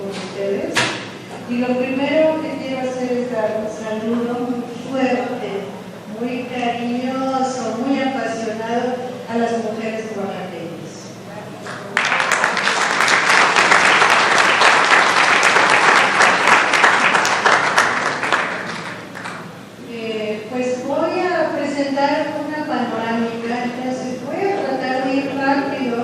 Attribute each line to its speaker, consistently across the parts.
Speaker 1: con ustedes. Y lo primero que quiero hacer es dar un saludo muy fuerte, muy cariñoso, muy apasionado a las mujeres oaxaqueñas. Pues voy a presentar una panorámica, entonces voy a tratar de ir rápido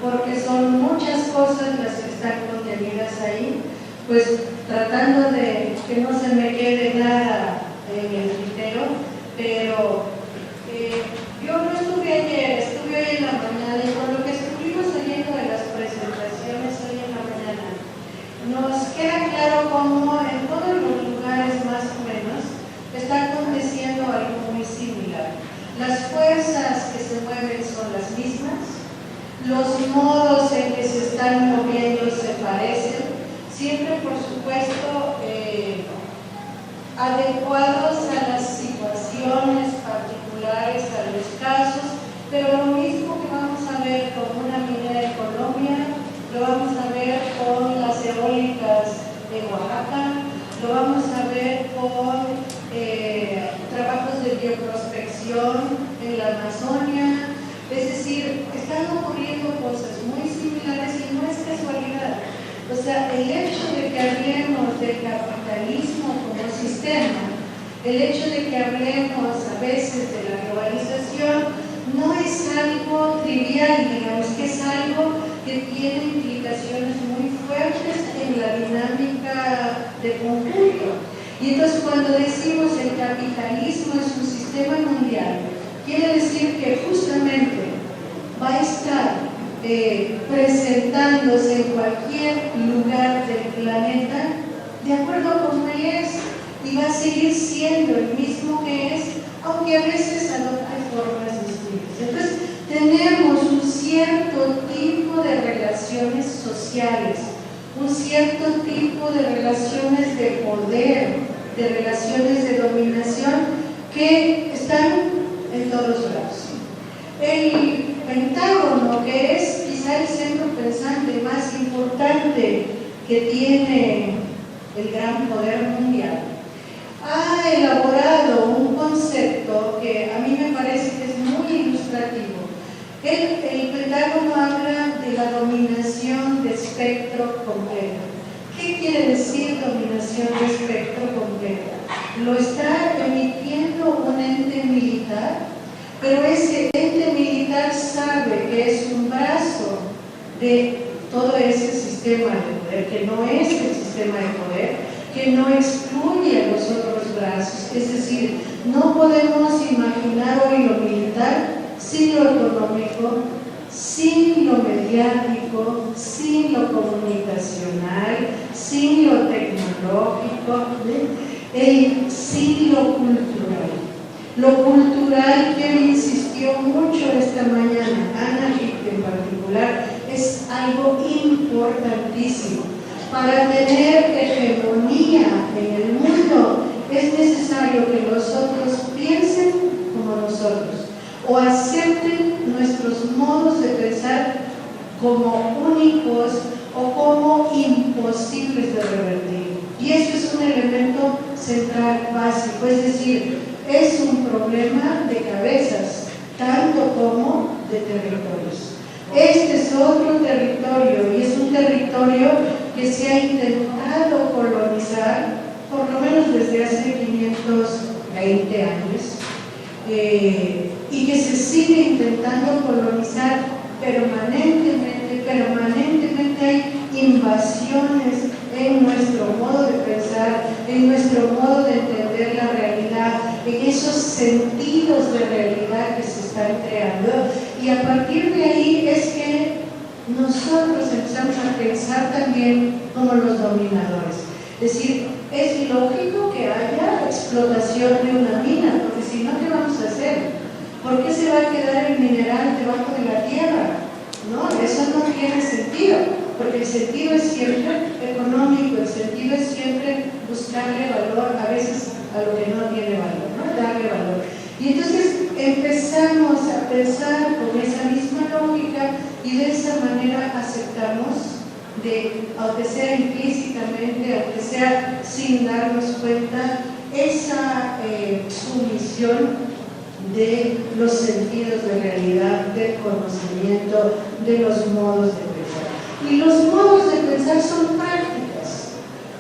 Speaker 1: porque son muchas cosas las que están contenidas ahí, pues tratando de que no se me quede nada en el tintero, pero yo no estuve ayer, estuve hoy en la mañana y con lo que estuvimos saliendo de las presentaciones hoy en la mañana, nos queda claro cómo en todos los lugares más o menos está aconteciendo algo muy similar. Las fuerzas que se mueven son las mismas, los modos en que se están moviendo se parecen, siempre por supuesto adecuados a las situaciones particulares, a los casos, pero lo mismo que vamos a ver con una minera de Colombia, lo vamos a ver con las eólicas de Oaxaca, lo vamos a ver con trabajos de bioprospección en la Amazonia. Es decir, están ocurriendo cosas muy similares y no es casualidad. O sea, el hecho de que hablemos del capitalismo como sistema, el hecho de que hablemos a veces de la globalización, no es algo trivial, digamos que es algo que tiene implicaciones muy fuertes en la dinámica de conjunto. Y entonces cuando decimos el capitalismo es un sistema mundial, quiere decir que justamente va a estar presentándose en cualquier lugar del planeta de acuerdo a cómo él es y va a seguir siendo el mismo que es, aunque a veces adopte formas distintas. Entonces tenemos un cierto tipo de relaciones sociales, un cierto tipo de relaciones de poder, de relaciones de dominación que están en todos lados. El Pentágono, que es quizá el centro pensante más importante que tiene el gran poder mundial, ha elaborado un concepto que a mí me parece que es muy ilustrativo. El Pentágono habla de la dominación de espectro completo. ¿Qué quiere decir dominación de espectro completo? Lo está emitiendo un ente militar, pero ese ente militar sabe que es un brazo de todo ese sistema de poder, que no es el sistema de poder, que no excluye a los otros brazos. Es decir, no podemos imaginar hoy lo militar sin lo económico, sin lo mediático, sin lo comunicacional, sin lo tecnológico, sin lo cultural. Lo cultural, que insistió mucho esta mañana, Ana en particular, es algo importantísimo. Para tener hegemonía en el mundo es necesario que los otros piensen como nosotros o acepten nuestros modos de pensar como únicos o como imposibles de revertir. Y eso es un elemento central básico, es decir, es un problema de cabezas, tanto como de territorios. Este es otro territorio y es un territorio que se ha intentado colonizar por lo menos desde hace 520 años y que se sigue intentando colonizar permanentemente hay invasiones en nuestro modo de pensar, en nuestro modo de entender la realidad, en esos sentidos de realidad que se están creando, y a partir de ahí es que nosotros empezamos a pensar también como los dominadores. Es decir, es lógico que haya explotación de una mina, porque si no, ¿qué vamos a hacer? ¿Por qué se va a quedar el mineral debajo de la tierra? No, eso no tiene sentido, porque el sentido es siempre económico, el sentido es siempre buscarle valor a veces a lo que no tiene valor, ¿no? Darle valor. Y entonces empezamos a pensar con esa misma lógica y de esa manera aceptamos aunque sea implícitamente, aunque sea sin darnos cuenta, esa sumisión de los sentidos de realidad, del conocimiento, de los modos de pensar. Y los modos de pensar son prácticas.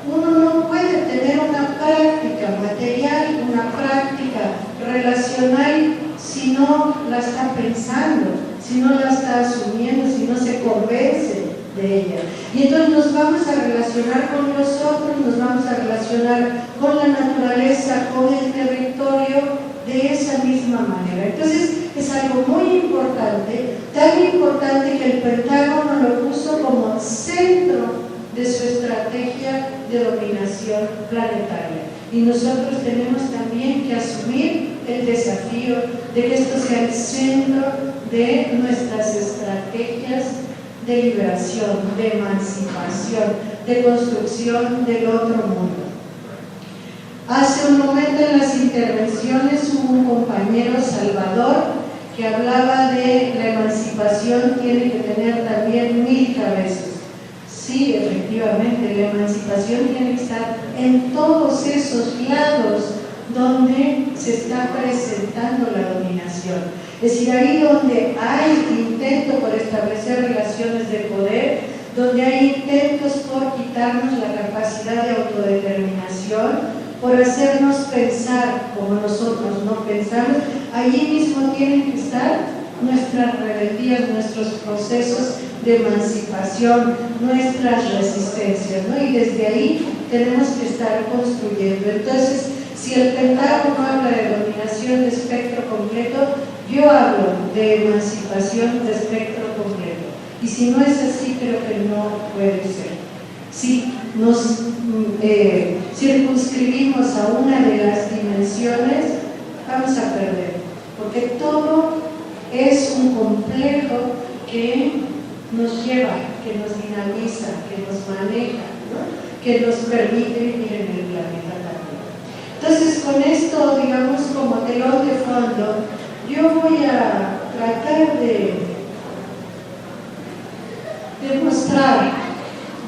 Speaker 1: Uno no puede tener una práctica material, una práctica relacional, si no la está pensando, si no la está asumiendo, si no se convence de ella. Y entonces nos vamos a relacionar con los otros, nos vamos a relacionar con la naturaleza, con el territorio, de esa misma manera. Entonces es algo muy importante, tan importante que el Pentágono lo puso como centro de su estrategia de dominación planetaria. Y nosotros tenemos también que asumir el desafío de que esto sea el centro de nuestras estrategias de liberación, de emancipación, de construcción del otro mundo. Hace un momento en las intervenciones hubo un compañero, Salvador, que hablaba de la emancipación tiene que tener también 1000 cabezas. Sí, efectivamente, la emancipación tiene que estar en todos esos lados donde se está presentando la dominación. Es decir, ahí donde hay intento por establecer relaciones de poder, donde hay intentos por quitarnos la capacidad de autodeterminación, por hacernos pensar como nosotros no pensamos, allí mismo tienen que estar nuestras rebeldías, nuestros procesos de emancipación, nuestras resistencias, ¿no? Y desde ahí tenemos que estar construyendo. Entonces, si el Pentágono habla de dominación de espectro completo, yo hablo de emancipación de espectro completo. Y si no es así, creo que no puede ser. Si nos circunscribimos a una de las dimensiones, vamos a perder, porque todo es un complejo que nos lleva, que nos dinamiza, que nos maneja, ¿no? Que nos permite vivir en el planeta también. Entonces, con esto, digamos, como telón de fondo, yo voy a tratar de mostrar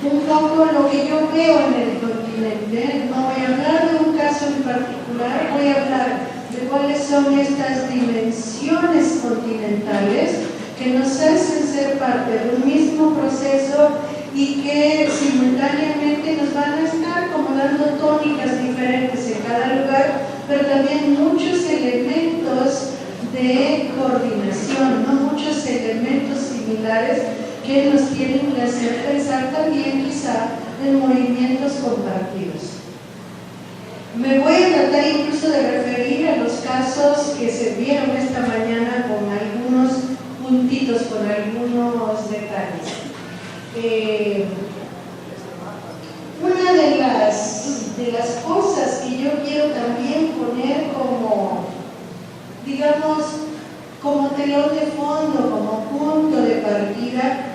Speaker 1: un poco lo que yo veo en el continente. No voy a hablar de un caso en particular, voy a hablar de cuáles son estas dimensiones continentales que nos hacen ser parte de un mismo proceso y que simultáneamente nos van a estar como dando tónicas diferentes en cada lugar, pero también muchos elementos de coordinación, ¿no? Muchos elementos similares que nos tienen que hacer pensar también quizá en movimientos compartidos. Me voy a tratar incluso de referir a los casos que se vieron esta mañana con algunos puntitos, con algunos detalles. Una de las cosas que yo quiero también poner como, digamos, como telón de fondo, como punto de partida,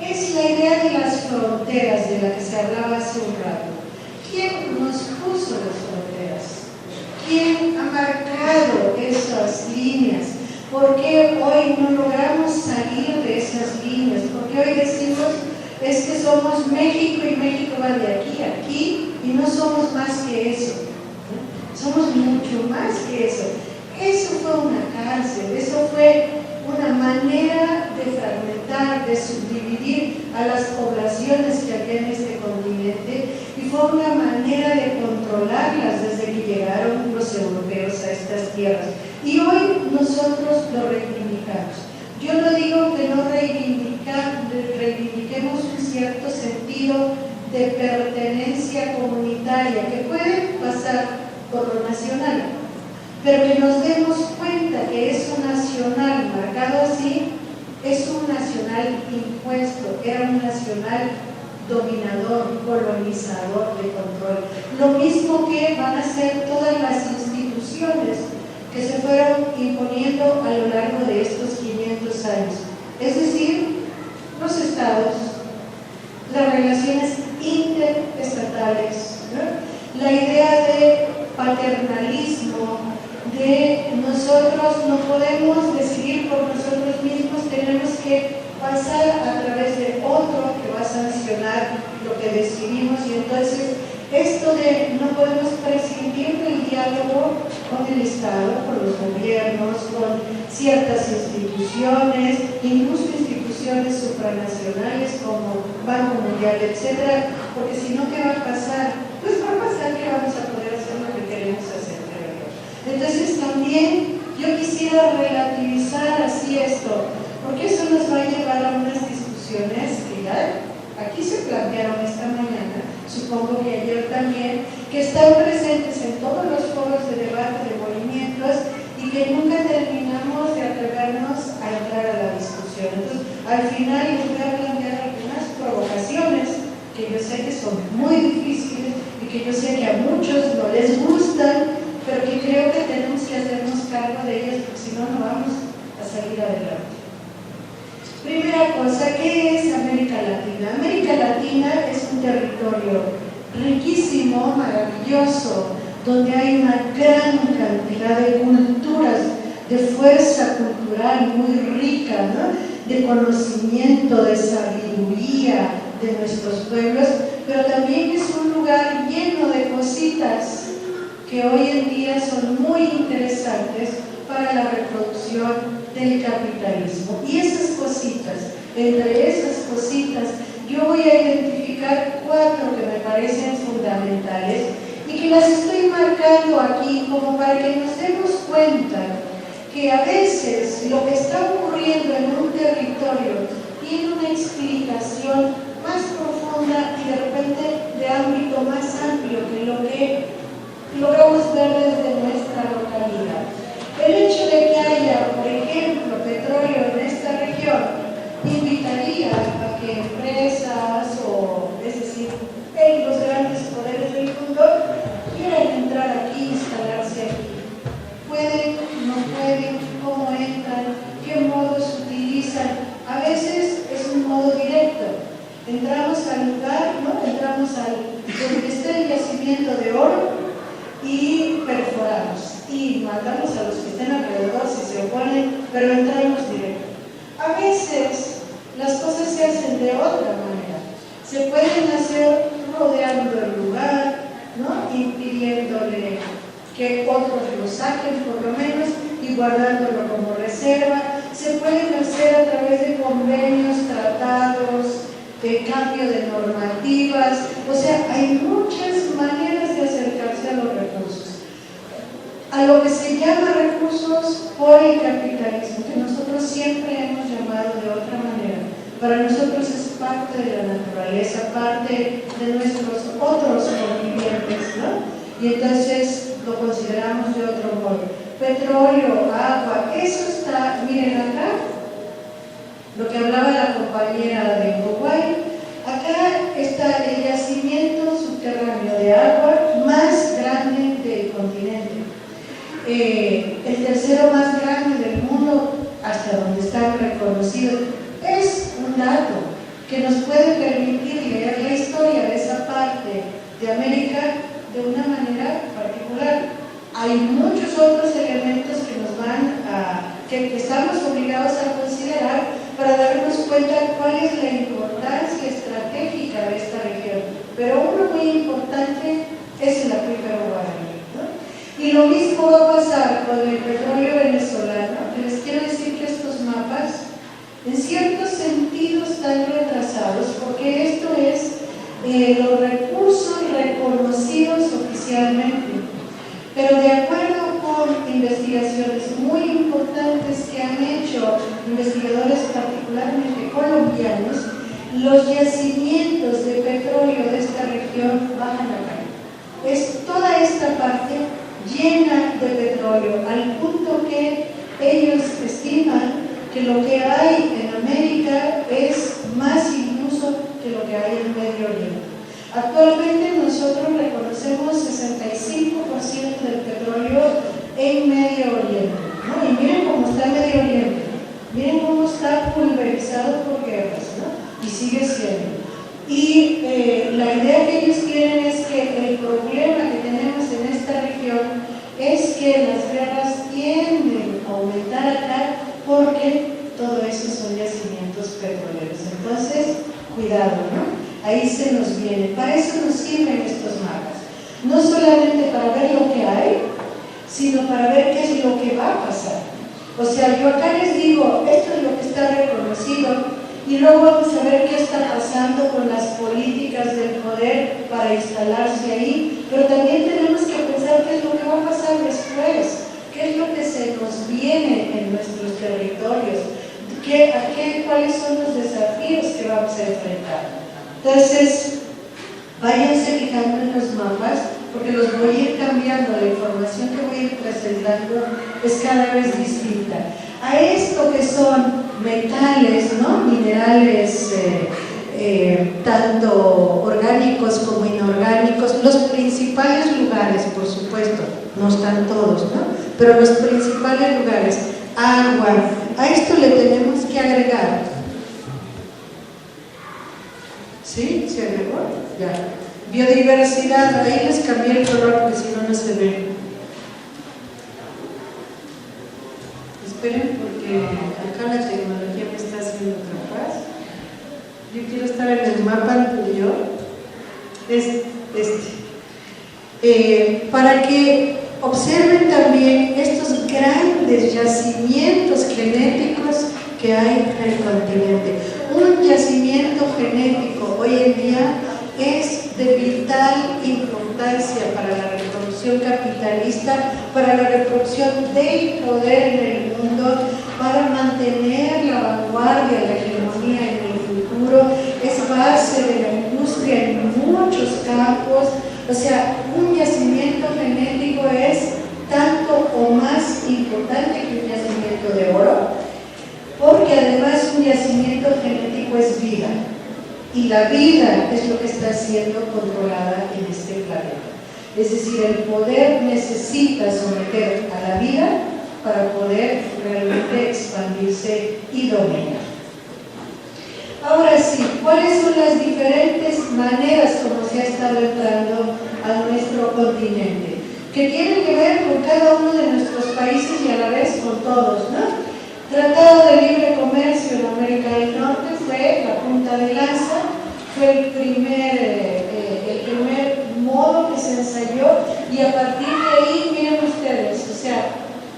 Speaker 1: es la idea de las fronteras de la que se hablaba hace un rato. ¿Quién nos puso las fronteras? ¿Quién ha marcado esas líneas? ¿Por qué hoy no logramos salir de esas líneas? Porque hoy decimos es que somos México y México va de aquí a aquí y no somos más que eso, ¿no? Somos mucho más que eso. Eso fue una cárcel, eso fue una manera de fragmentar, de subdividir a las poblaciones que había en este continente y fue una manera de controlarlas desde que llegaron los europeos a estas tierras. Y hoy nosotros lo reivindicamos. Yo no digo que no reivindiquemos un cierto sentido de pertenencia comunitaria que puede pasar por lo nacional, pero que nos demos cuenta que eso nacional marcado así es un nacional impuesto, era un nacional dominador, colonizador, de control. Lo mismo que van a ser todas las instituciones que se fueron imponiendo a lo largo de estos 500 años. Es decir, los estados, las relaciones interestatales, ¿no? La idea de paternalismo, de nosotros no podemos decidir por nosotros mismos, tenemos que pasar a través de otro que va a sancionar lo que decidimos. Y entonces esto de no podemos prescindir del diálogo con el Estado, con los gobiernos, con ciertas instituciones, incluso instituciones supranacionales como Banco Mundial, etcétera, porque si no, ¿qué va a pasar? Pues va a pasar que vamos a poder hacer lo que queremos hacer, creo yo. Entonces también yo quisiera relativizar así esto, porque eso nos va a llevar a unas discusiones que ya aquí se plantearon esta mañana, supongo que ayer también, que están presentes en todos los foros de debate de movimientos y que nunca terminamos de atrevernos a entrar a la discusión. Entonces, al final les voy a plantear algunas provocaciones que yo sé que son muy difíciles y que yo sé que a muchos no les gustan, pero que creo que tenemos que hacernos cargo de ellas porque si no, no vamos a salir adelante. Primera cosa, ¿qué es América Latina? América Latina es un territorio riquísimo, maravilloso, donde hay una gran cantidad de culturas, de fuerza cultural muy rica, ¿no? De conocimiento, de sabiduría de nuestros pueblos, pero también es un lugar lleno de cositas que hoy en día son muy interesantes para la reproducción del capitalismo. Y esas cositas, entre esas cositas, yo voy a identificar 4 que me parecen fundamentales y que las estoy marcando aquí como para que nos demos cuenta que a veces lo que está ocurriendo en un territorio tiene una explicación más profunda y de repente de ámbito más amplio que lo que logramos ver desde nuestra localidad. El hecho de que haya, por ejemplo, petróleo en esta región invitaría a que empresas o, es decir, los grandes poderes del mundo quieran entrar aquí, instalarse aquí. ¿Pueden? ¿No pueden? ¿Cómo entran? ¿Qué modos utilizan? A veces es un modo directo. Entramos al lugar, ¿no? Entramos donde está el yacimiento de oro y perforamos y matamos a los que estén alrededor si se oponen, pero entramos directo. A veces las cosas se hacen de otra manera. Se pueden hacer rodeando el lugar, ¿no? Impidiéndole que otros lo saquen por lo menos y guardándolo como reserva. Se pueden hacer a través de convenios, tratados, de cambio de normativas. O sea, hay muchas maneras de acercarse a los recursos. A lo que se llama recursos por el capitalismo, que nosotros siempre hemos llamado de otra manera. Para nosotros es parte de la naturaleza, parte de nuestros otros convivientes, ¿no? Y entonces lo consideramos de otro modo. Petróleo, agua, eso está, miren acá, lo que hablaba la compañera de Uruguay, acá está el yacimiento subterráneo de agua más grande del continente. El tercero más grande del mundo, hasta donde están reconocidos. Es un dato que nos puede permitir leer la historia de esa parte de América de una manera particular. Hay muchos otros elementos que nos que estamos obligados a considerar para darnos cuenta cuál es la importancia estratégica de esta región. Pero uno muy importante es el acuífero guaraní, ¿no? Y lo mismo va a pasar con el petróleo venezolano. Les quiero decir que estos mapas, en cierto sentido, están retrasados porque esto es los recursos reconocidos oficialmente. Pero de acuerdo con investigaciones muy importantes que han hecho investigadores particularmente colombianos, los yacimientos de petróleo de esta región bajan acá. Es toda esta parte llena de petróleo, al punto que ellos estiman que lo que hay en América es más incluso que lo que hay en Medio Oriente. Actualmente nosotros reconocemos 65% del petróleo en Medio Oriente, ¿no? Y miren cómo está Medio Oriente, miren cómo está pulverizado por guerras, ¿no? Y sigue siendo. Y la idea que ellos tienen es que el problema que tenemos en esta región es que las guerras tienden a aumentar acá porque todo eso son yacimientos petroleros. solamente para ver lo que hay, sino para ver qué es lo que va a pasar. O sea, yo acá les digo, esto es lo que está reconocido, y luego vamos a ver qué está pasando con las políticas del poder para instalarse ahí, pero también tenemos que pensar qué es lo que va a pasar después, qué es lo que se nos viene en nuestros territorios, cuáles son los desafíos que vamos a enfrentar. Entonces, váyanse fijando en los mapas, porque los voy a ir cambiando, la información que voy a ir presentando es cada vez distinta. A esto que son metales, ¿no? Minerales tanto orgánicos como inorgánicos, los principales lugares, por supuesto, no están todos, ¿no? Pero los principales lugares, agua, a esto le tenemos que agregar. ¿Sí? ¿Se agregó? Ya. Biodiversidad, ahí les cambié el color porque si no, no se ve. Esperen porque acá la tecnología me está haciendo trampas. Yo quiero estar en el mapa anterior. Para que observen también estos grandes yacimientos genéticos que hay en el continente. Un yacimiento genético hoy en día es de vital importancia para la reproducción capitalista, para la reproducción del poder en el mundo, para mantener la vanguardia, la hegemonía en el futuro, es base de la industria en muchos campos. O sea, un yacimiento genético es tanto o más importante que un yacimiento de oro, porque además un yacimiento genético es vida. Y la vida es lo que está siendo controlada en este planeta. Es decir, el poder necesita someter a la vida para poder realmente expandirse y dominar. Ahora sí, ¿cuáles son las diferentes maneras como se ha estado entrando a nuestro continente? Que tienen que ver con cada uno de nuestros países y a la vez con todos, ¿no? Tratado de Libre Comercio en América del Norte fue la punta de lanza, fue el primer modo que se ensayó, y a partir de ahí, miren ustedes, o sea,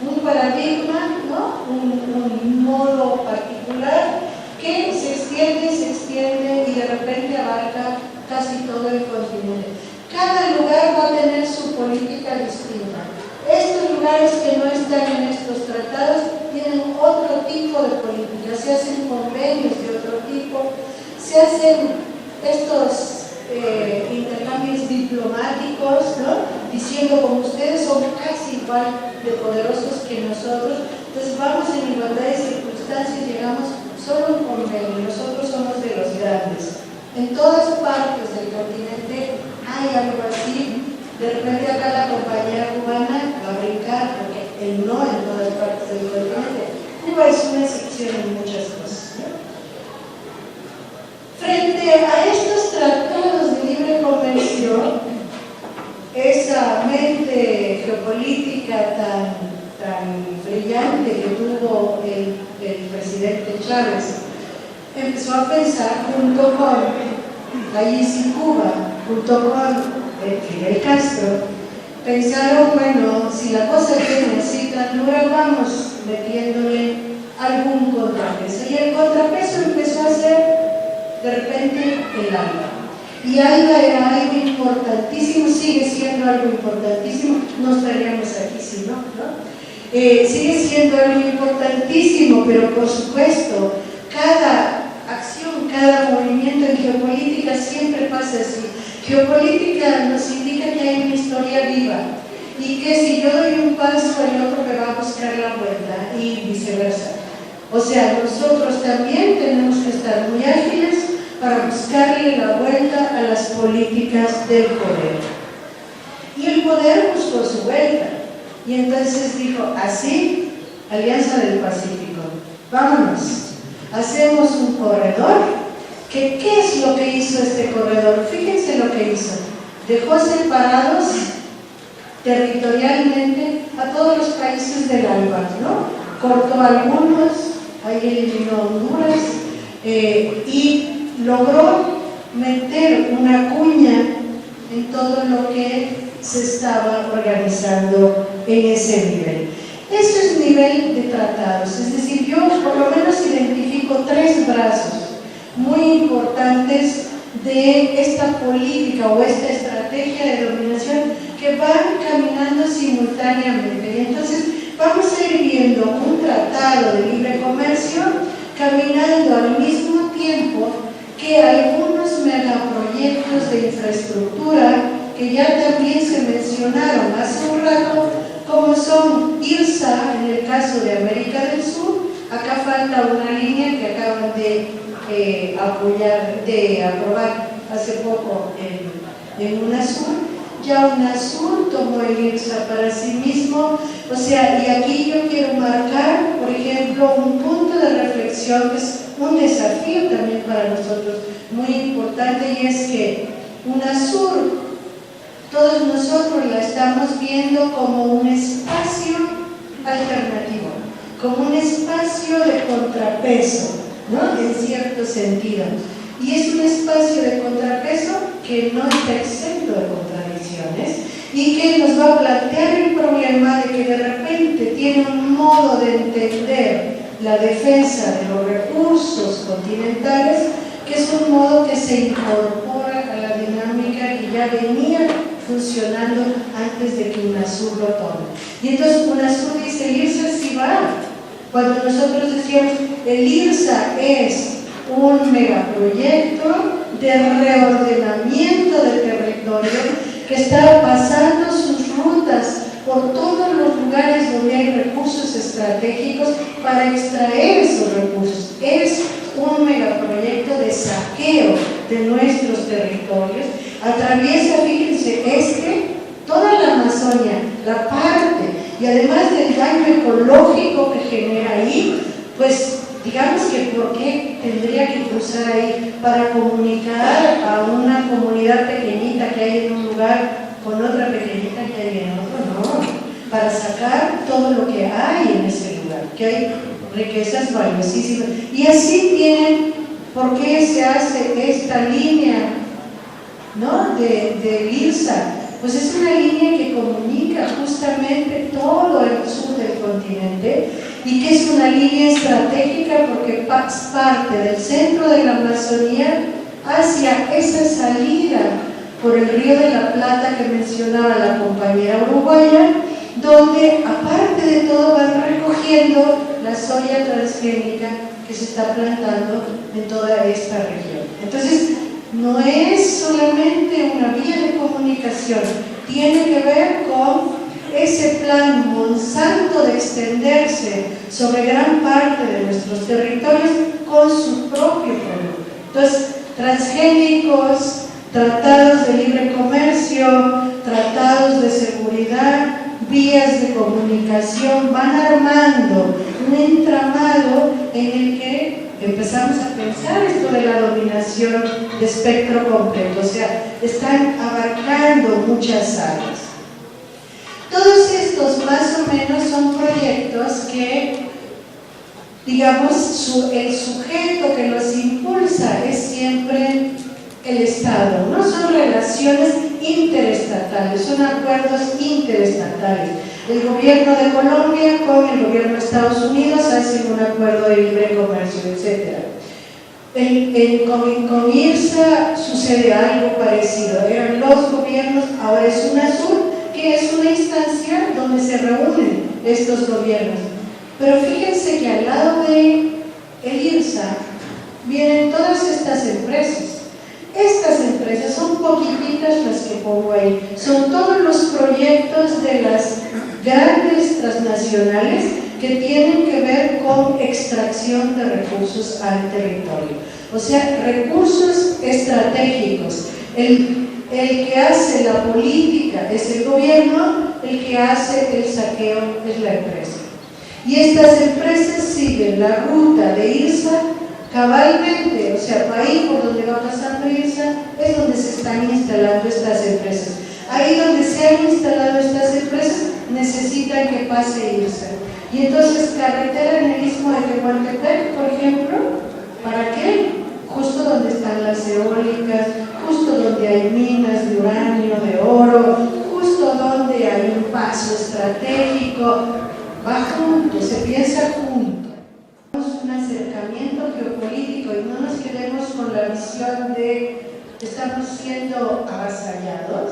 Speaker 1: un paradigma, ¿no? un modo particular que se extiende y de repente abarca casi todo el continente. Cada lugar va a tener su política distinta. Estos lugares que no están en estos tratados tienen otro tipo de política, se hacen convenios de otro tipo, se hacen estos intercambios diplomáticos, ¿no? Diciendo como ustedes son casi igual de poderosos que nosotros, entonces vamos en igualdad de circunstancias, llegamos solo a un convenio, nosotros somos de los grandes. En todas partes del continente hay algo así. De repente acá la compañía cubana va a brincar, porque el no en todas partes del continente. Cuba es una excepción en muchas cosas, ¿no? Frente a estos tratados de libre comercio, esa mente geopolítica tan brillante que tuvo el presidente Chávez, empezó a pensar junto con País y Cuba, junto con Fidel Castro, pensaron, bueno, si la cosa tiene así tan dura, vamos metiéndole algún contrapeso. Y el contrapeso empezó a ser de repente el ALBA. Y ALBA era algo importantísimo, sigue siendo algo importantísimo, no estaríamos aquí si no, ¿no? Sigue siendo algo importantísimo, pero por supuesto, cada acción, cada movimiento en geopolítica siempre pasa así. Geopolítica nos indica que hay una historia viva y que si yo doy un paso, el otro me va a buscar la vuelta y viceversa. O sea, nosotros también tenemos que estar muy ágiles para buscarle la vuelta a las políticas del poder. Y el poder buscó su vuelta. Y entonces dijo, así, Alianza del Pacífico, vámonos, hacemos un corredor. ¿Qué es lo que hizo este corredor? Fíjense lo que hizo. Dejó separados territorialmente a todos los países del ALBA, ¿no? Cortó algunos, ahí eliminó Honduras, y logró meter una cuña en todo lo que se estaba organizando en ese nivel. Eso es nivel de tratados, es decir, yo por lo menos identifico 3 brazos muy importantes de esta política o esta estrategia de dominación que van caminando simultáneamente. Y entonces vamos a ir viendo un tratado de libre comercio caminando al mismo tiempo que algunos megaproyectos de infraestructura que ya también se mencionaron hace un rato, como son IRSA en el caso de América del Sur. Acá falta una línea que acaban de aprobar hace poco en UNASUR. Ya UNASUR tomó el IRSA para sí mismo, o sea, y aquí yo quiero marcar, por ejemplo, un punto de reflexión que es un desafío también para nosotros muy importante, y es que UNASUR, todos nosotros la estamos viendo como un espacio alternativo, como un espacio de contrapeso, ¿no? En cierto sentido. Y es un espacio de contrapeso que no está exento de contradicciones y que nos va a plantear el problema de que de repente tiene un modo de entender la defensa de los recursos continentales que es un modo que se incorpora a la dinámica que ya venía funcionando antes de que UNASUR lo tome. Y entonces UNASUR dice, el IRSA sí va. Cuando nosotros decíamos, el IRSA es un megaproyecto de reordenamiento del territorio que está pasando sus rutas por todos los lugares donde hay recursos estratégicos para extraer esos recursos. Es un megaproyecto de saqueo de nuestros territorios. Atraviesa, fíjense, toda la Amazonia, la parte, y además del daño ecológico que genera ahí, pues digamos que ¿por qué tendría que cruzar ahí? Para comunicar a una comunidad pequeñita que hay en un lugar con otra pequeñita que hay en otro, no, para sacar todo lo que hay en ese lugar, que hay riquezas valiosísimas. Y así tienen, ¿por qué se hace esta línea, ¿no? de IRSA? Pues es una línea que comunica justamente todo el sur del continente y que es una línea estratégica porque parte del centro de la Amazonía hacia esa salida por el Río de la Plata que mencionaba la compañera uruguaya, donde aparte de todo van recogiendo la soya transgénica que se está plantando en toda esta región. Entonces, no es solamente una vía de comunicación, tiene que ver con ese plan Monsanto de extenderse sobre gran parte de nuestros territorios con su propio producto. Entonces, transgénicos, tratados de libre comercio, tratados de seguridad, vías de comunicación, van armando un entramado en el que empezamos a pensar esto de la dominación de espectro completo, o sea, están abarcando muchas áreas. Todos estos más o menos son proyectos que, digamos, el sujeto que los impulsa es siempre el Estado, no son relaciones interestatales, son acuerdos interestatales. El gobierno de Colombia con el gobierno de Estados Unidos hacen un acuerdo de libre comercio, etc. Con IRSA sucede algo parecido, eran los gobiernos, ahora es UNASUR, que es una instancia donde se reúnen estos gobiernos. Pero fíjense que al lado de el IRSA vienen todas estas empresas. Estas empresas son poquititas las que pongo ahí, son todos los proyectos de las grandes transnacionales que tienen que ver con extracción de recursos al territorio, o sea, recursos estratégicos. El que hace la política es el gobierno, el que hace el saqueo es la empresa. Y estas empresas siguen la ruta de IRSA cabalmente, o sea, ahí por donde va pasando IRSA es donde se están instalando estas empresas. Ahí donde se han instalado estas empresas necesitan que pase IRSA. Y entonces carretera en el istmo de Tehuantepec, por ejemplo, ¿para qué? Justo donde están las eólicas, justo donde hay minas de uranio, de oro, justo ese punto. Un acercamiento geopolítico y no nos quedemos con la visión de que estamos siendo avasallados,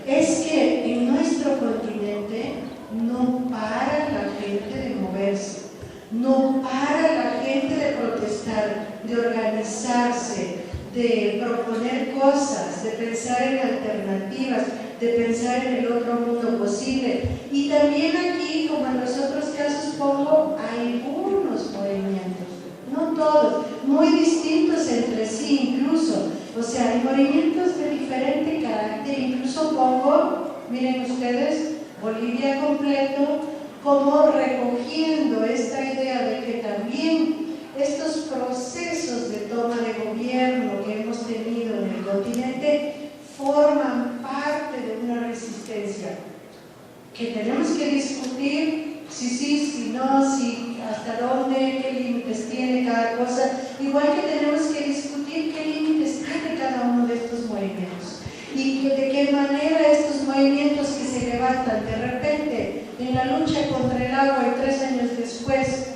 Speaker 1: es que en nuestro continente no para la gente de moverse, no para la gente de protestar, de organizarse, de proponer cosas, de pensar en alternativas, de pensar en el otro mundo posible. Y también aquí, como en los otros casos, pongo algunos movimientos, no todos, muy distintos entre sí incluso. O sea, hay movimientos de diferente carácter, incluso pongo, miren ustedes, Bolivia completo, como recogiendo esta idea de que también estos procesos de toma de gobierno que hemos tenido en el continente forman parte de una resistencia que tenemos que discutir si sí, si no, si hasta dónde, qué límites tiene cada cosa, igual que tenemos que discutir qué límites tiene cada uno de estos movimientos y de qué manera estos movimientos que se levantan de repente en la lucha contra el agua y 3 años después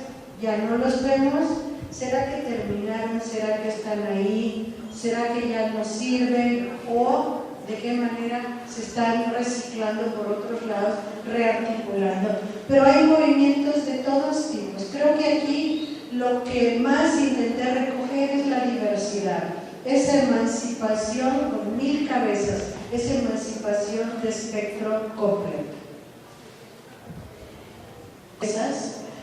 Speaker 1: ya no los vemos. ¿Será que terminaron? ¿Será que están ahí? ¿Será que ya no sirven? ¿O de qué manera se están reciclando por otros lados, rearticulando? Pero hay movimientos de todos tipos. Creo que aquí lo que más intenté recoger es la diversidad, esa emancipación con 1000 cabezas, esa emancipación de espectro completo.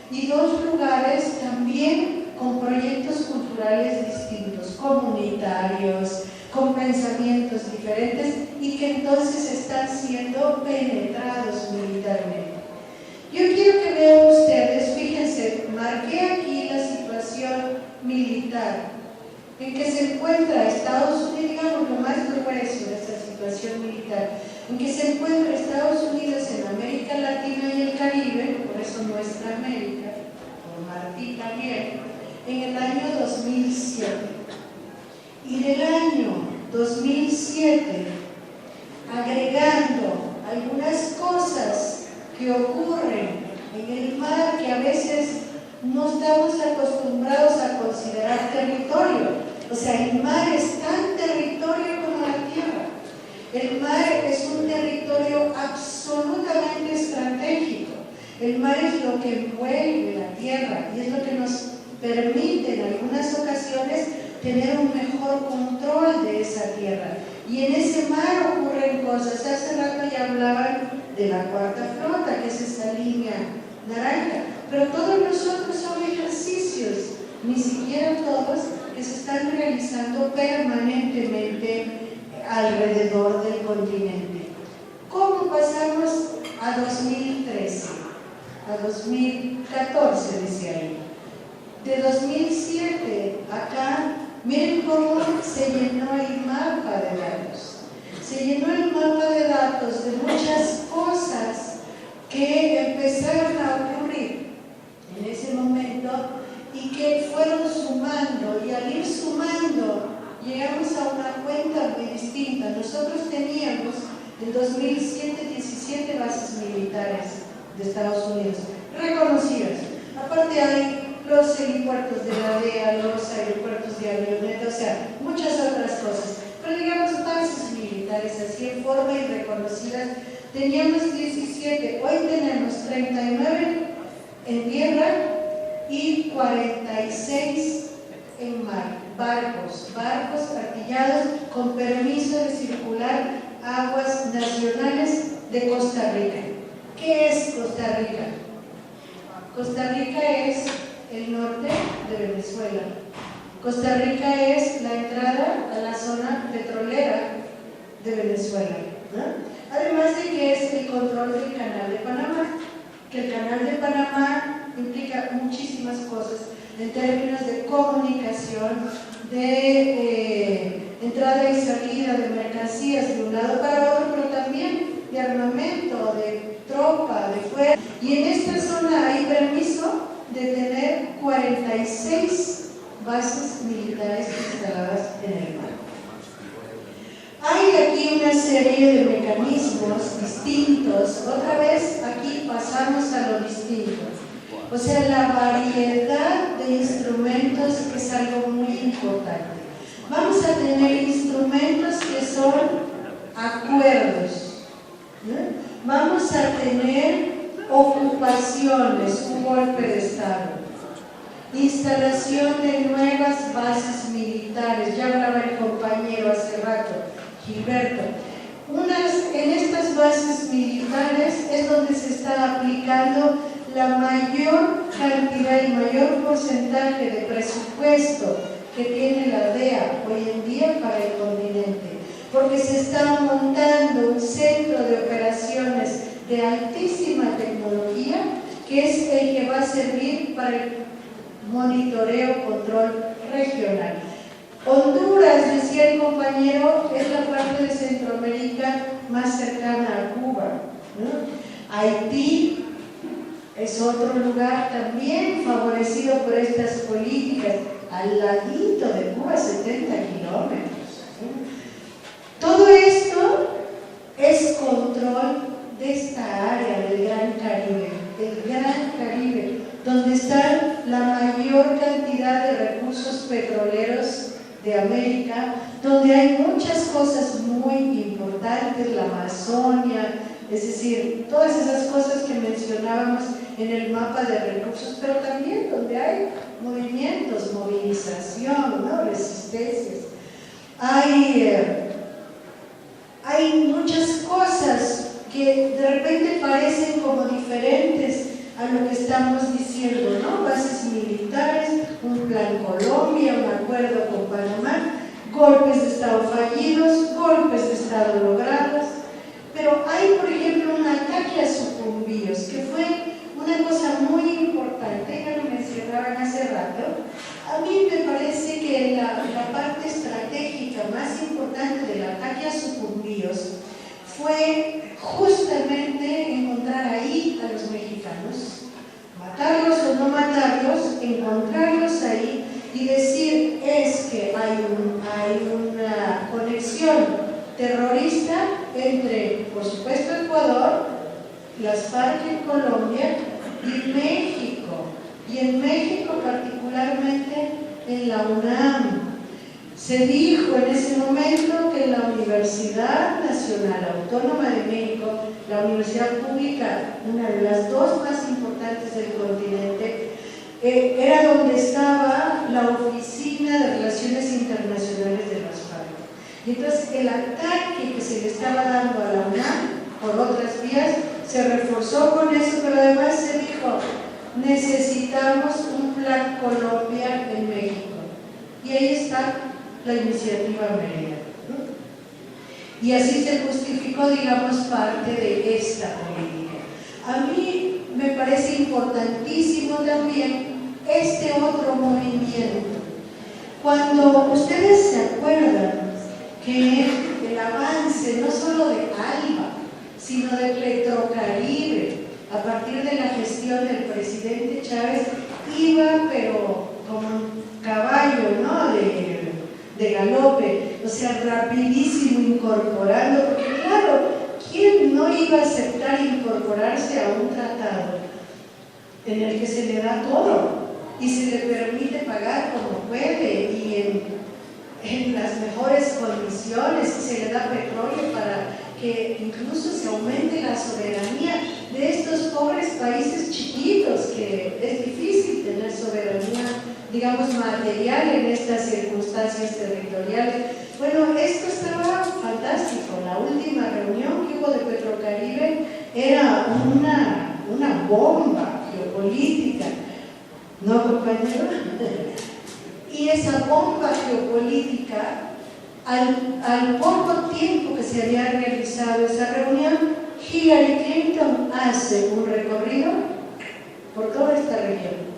Speaker 1: Y 2 lugares también con proyectos culturales distintos, comunitarios, con pensamientos diferentes y que entonces están siendo penetrados militarmente. Yo quiero que vean ustedes, fíjense, marqué aquí la situación militar en que se encuentra Estados Unidos, digamos lo más grueso de esta situación militar, en que se encuentra Estados Unidos en América Latina y el Caribe, por eso nuestra América, por Martí también, en el año 2007. Y del año 2007, agregando algunas cosas que ocurren en el mar que a veces no estamos acostumbrados a considerar territorio. O sea, el mar es tan territorio como la tierra. El mar es un territorio absolutamente estratégico. El mar es lo que envuelve la tierra y es lo que nos permite en algunas ocasiones tener un mejor control de esa tierra. Y en ese mar ocurren cosas. Hace rato ya hablaban de la cuarta flota, que es esa línea naranja. Pero todos los otros son ejercicios, ni siquiera todos, que se están realizando permanentemente alrededor del continente. ¿Cómo pasamos a 2013? A 2014, dice ahí. De 2007 acá, miren cómo se llenó el mapa de datos. Se llenó el mapa de datos de muchas cosas que empezaron a ocurrir en ese momento y que fueron sumando, y al ir sumando llegamos a una cuenta muy distinta. Nosotros teníamos en 2007 17 bases militares de Estados Unidos reconocidas. Aparte hay los helipuertos de la DEA, los aeropuertos de avioneta, o sea, muchas otras cosas. Pero digamos bases militares así en forma y reconocidas, teníamos 17, hoy tenemos 39 en tierra y 46 en mar, barcos artillados con permiso de circular aguas nacionales de Costa Rica. ¿Qué es Costa Rica? Costa Rica es el norte de Venezuela. Costa Rica es la entrada a la zona petrolera de Venezuela, ¿no? Además de que es el control del Canal de Panamá, que el Canal de Panamá implica muchísimas cosas en términos de comunicación, de entrada y salida de mercancías de un lado para otro, pero también de armamento, de tropa, de fuerza. Y en esta zona hay permiso de tener 46 bases militares instaladas en el mar. Hay aquí una serie de mecanismos distintos. Otra vez aquí pasamos a lo distinto. O sea, la variedad de instrumentos es algo muy importante. Vamos a tener instrumentos que son acuerdos, ¿no? Vamos a tener ocupaciones, un golpe de Estado, instalación de nuevas bases militares, ya hablaba el compañero hace rato, Gilberto. En estas bases militares es donde se está aplicando la mayor cantidad y mayor porcentaje de presupuesto que tiene la DEA hoy en día para el continente, porque se está montando un centro de operaciones de altísima tecnología que es el que va a servir para el monitoreo, control regional. Honduras, decía el compañero, es la parte de Centroamérica más cercana a Cuba, ¿no? Haití es otro lugar también favorecido por estas políticas, al ladito de Cuba, 70 kilómetros. Todo esto es control de esta área del Gran Caribe, donde está la mayor cantidad de recursos petroleros de América, donde hay muchas cosas muy importantes, la Amazonia, es decir, todas esas cosas que mencionábamos en el mapa de recursos, pero también donde hay movimientos, movilización, ¿no? Resistencias. Hay muchas cosas que de repente parecen como diferentes a lo que estamos diciendo, ¿no? Bases militares, un plan Colombia, un acuerdo con Panamá, golpes de Estado fallidos, golpes de Estado logrados. Pero hay, por ejemplo, un ataque a sucumbíos, que fue una cosa muy importante, ya lo mencionaban hace rato. A mí me parece que la parte estratégica más importante del ataque a sucumbíos fue justamente encontrar ahí a los mexicanos, matarlos o no matarlos, encontrarlos ahí y decir es que hay una conexión terrorista entre, por supuesto, Ecuador, las FARC en Colombia y México, y en México particularmente en la UNAM. Se dijo en ese momento que la Universidad Nacional Autónoma de México, la universidad pública, una de las dos más importantes del continente, era donde estaba la Oficina de Relaciones Internacionales de las FARC. Y entonces el ataque que se le estaba dando a la UNAM por otras vías se reforzó con eso, pero además se dijo, necesitamos un plan Colombia en México. Y ahí está la iniciativa Mérida, ¿no? Y así se justificó, digamos, parte de esta política. A mí me parece importantísimo también este otro movimiento. Cuando ustedes se acuerdan que el avance no solo de ALBA, sino de Petrocaribe, a partir de la gestión del presidente Chávez, iba pero como un caballo, ¿no? de galope, o sea, rapidísimo incorporando, porque claro, ¿quién no iba a aceptar incorporarse a un tratado en el que se le da todo y se le permite pagar como puede y en las mejores condiciones, y se le da petróleo para que incluso se aumente la soberanía de estos pobres países chiquitos, que es difícil tener soberanía, digamos, material en estas circunstancias territoriales? Bueno, esto estaba fantástico. La última reunión que hubo de Petrocaribe era una bomba geopolítica, ¿no, compañero? Y esa bomba geopolítica, al poco tiempo que se había realizado esa reunión, Hillary Clinton hace un recorrido por toda esta región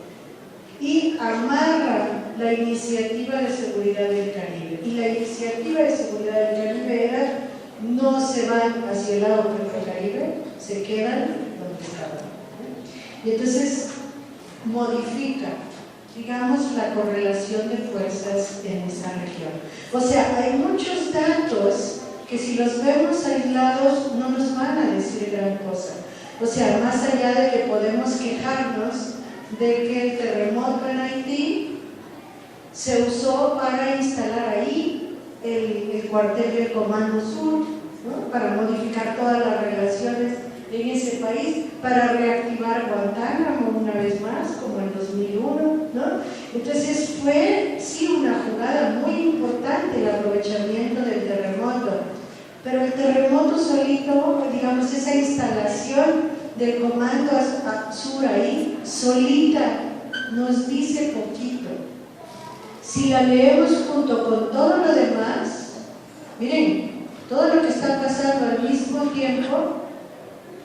Speaker 1: y amarra la iniciativa de seguridad del Caribe. Y la iniciativa de seguridad del Caribe era: no se van hacia el lado Petrocaribe, se quedan donde estaban. Y entonces modifica, digamos, la correlación de fuerzas en esa región. O sea, hay muchos datos que si los vemos aislados no nos van a decir gran cosa. O sea, más allá de que podemos quejarnos de que el terremoto en Haití se usó para instalar ahí el cuartel del Comando Sur, ¿no? Para modificar todas las relaciones en ese país, para reactivar Guantánamo una vez más, como en 2001, ¿no? Entonces fue, sí, una jugada muy importante el aprovechamiento del terremoto, pero el terremoto solito, digamos, esa instalación del Comando Sur ahí, solita, nos dice poquito. Si la leemos junto con todo lo demás, miren, todo lo que está pasando al mismo tiempo,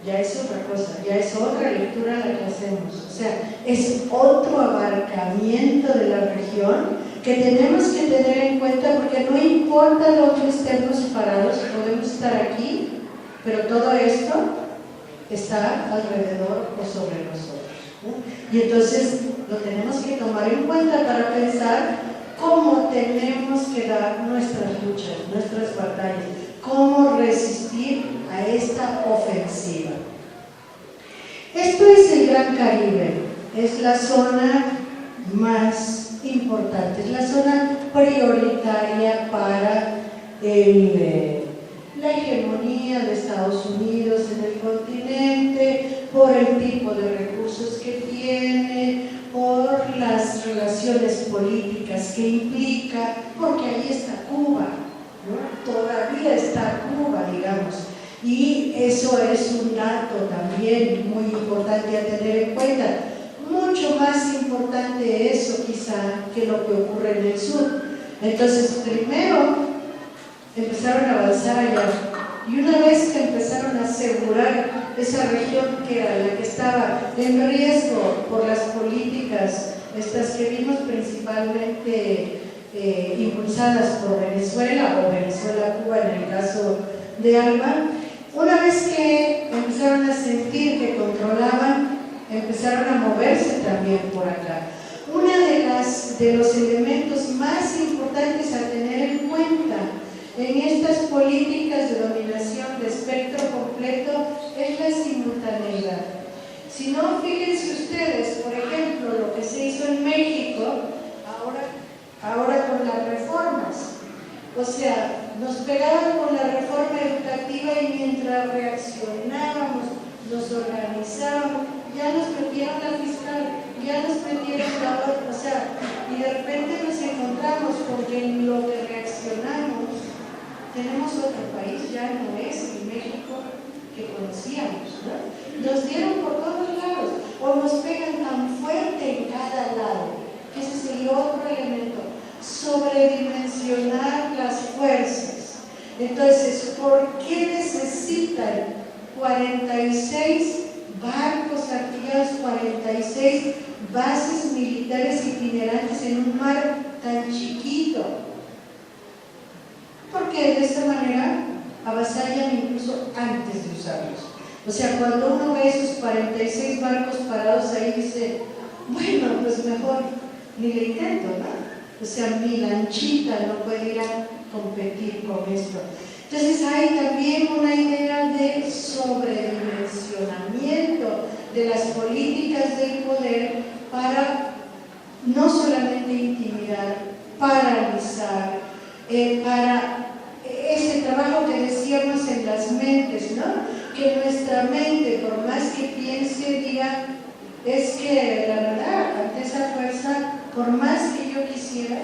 Speaker 1: ya es otra cosa, ya es otra lectura la que hacemos. O sea, es otro abarcamiento de la región que tenemos que tener en cuenta, porque no importa dónde estemos parados, podemos estar aquí, pero todo esto está alrededor o sobre nosotros, ¿no? Y entonces lo tenemos que tomar en cuenta para pensar cómo tenemos que dar nuestras luchas, nuestras batallas, cómo resistir a esta ofensiva. Esto es el Gran Caribe, es la zona más importante, es la zona prioritaria para la hegemonía de Estados Unidos en el continente, por el tipo de recursos que tiene, por las relaciones políticas que implica, porque ahí está Cuba, ¿no? Todavía está Cuba, digamos, y eso es un dato también muy importante a tener en cuenta. Mucho más importante eso quizá que lo que ocurre en el sur. Entonces, primero empezaron a avanzar allá, y una vez que empezaron a asegurar esa región que era la que estaba en riesgo por las políticas estas que vimos principalmente impulsadas por Venezuela o Venezuela-Cuba en el caso de Alba, una vez que empezaron a sentir que controlaban, empezaron a moverse también por acá. Uno de los elementos más importantes a tener en cuenta en estas políticas de dominación de espectro completo es la simultaneidad. Si no, fíjense ustedes, por ejemplo, lo que se hizo en México ahora con las reformas. O sea, nos pegaban con la reforma educativa y mientras reaccionábamos, nos organizábamos, ya nos metieron la fiscal, ya nos metieron la otra, o sea, y de repente nos encontramos con que en lo que reaccionamos tenemos otro país, ya no es el México que conocíamos, ¿no? Nos dieron por todos lados, o nos pegan tan fuerte en cada lado, que ese es el otro elemento, sobredimensionar las fuerzas. Entonces, ¿por qué necesitan 46 barcos artillados, 46 bases militares itinerantes en un mar tan chiquito? Porque de esta manera avasallan incluso antes de usarlos. O sea, cuando uno ve esos 46 barcos parados ahí, dice, bueno, pues mejor ni le intento, ¿no? O sea, mi lanchita no puede ir a competir con esto. Entonces hay también una idea de sobredimensionamiento de las políticas del poder para no solamente intimidar, paralizar, para ese trabajo que decíamos en las mentes, ¿no? Que nuestra mente, por más que piense, diga, es que la verdad, ante esa fuerza, por más que yo quisiera,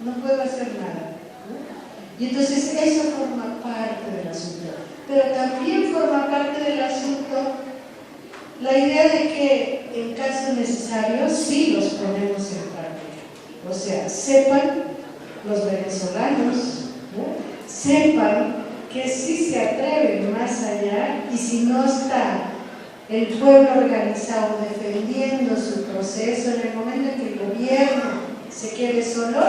Speaker 1: no puedo hacer nada, ¿no? Y entonces eso forma parte del asunto. Pero también forma parte del asunto la idea de que en casos necesarios sí los ponemos en práctica. O sea, sepan los venezolanos, ¿no? Sepan que sí se atreven más allá, y si no está el pueblo organizado defendiendo su proceso, en el momento en que el gobierno se quede solo,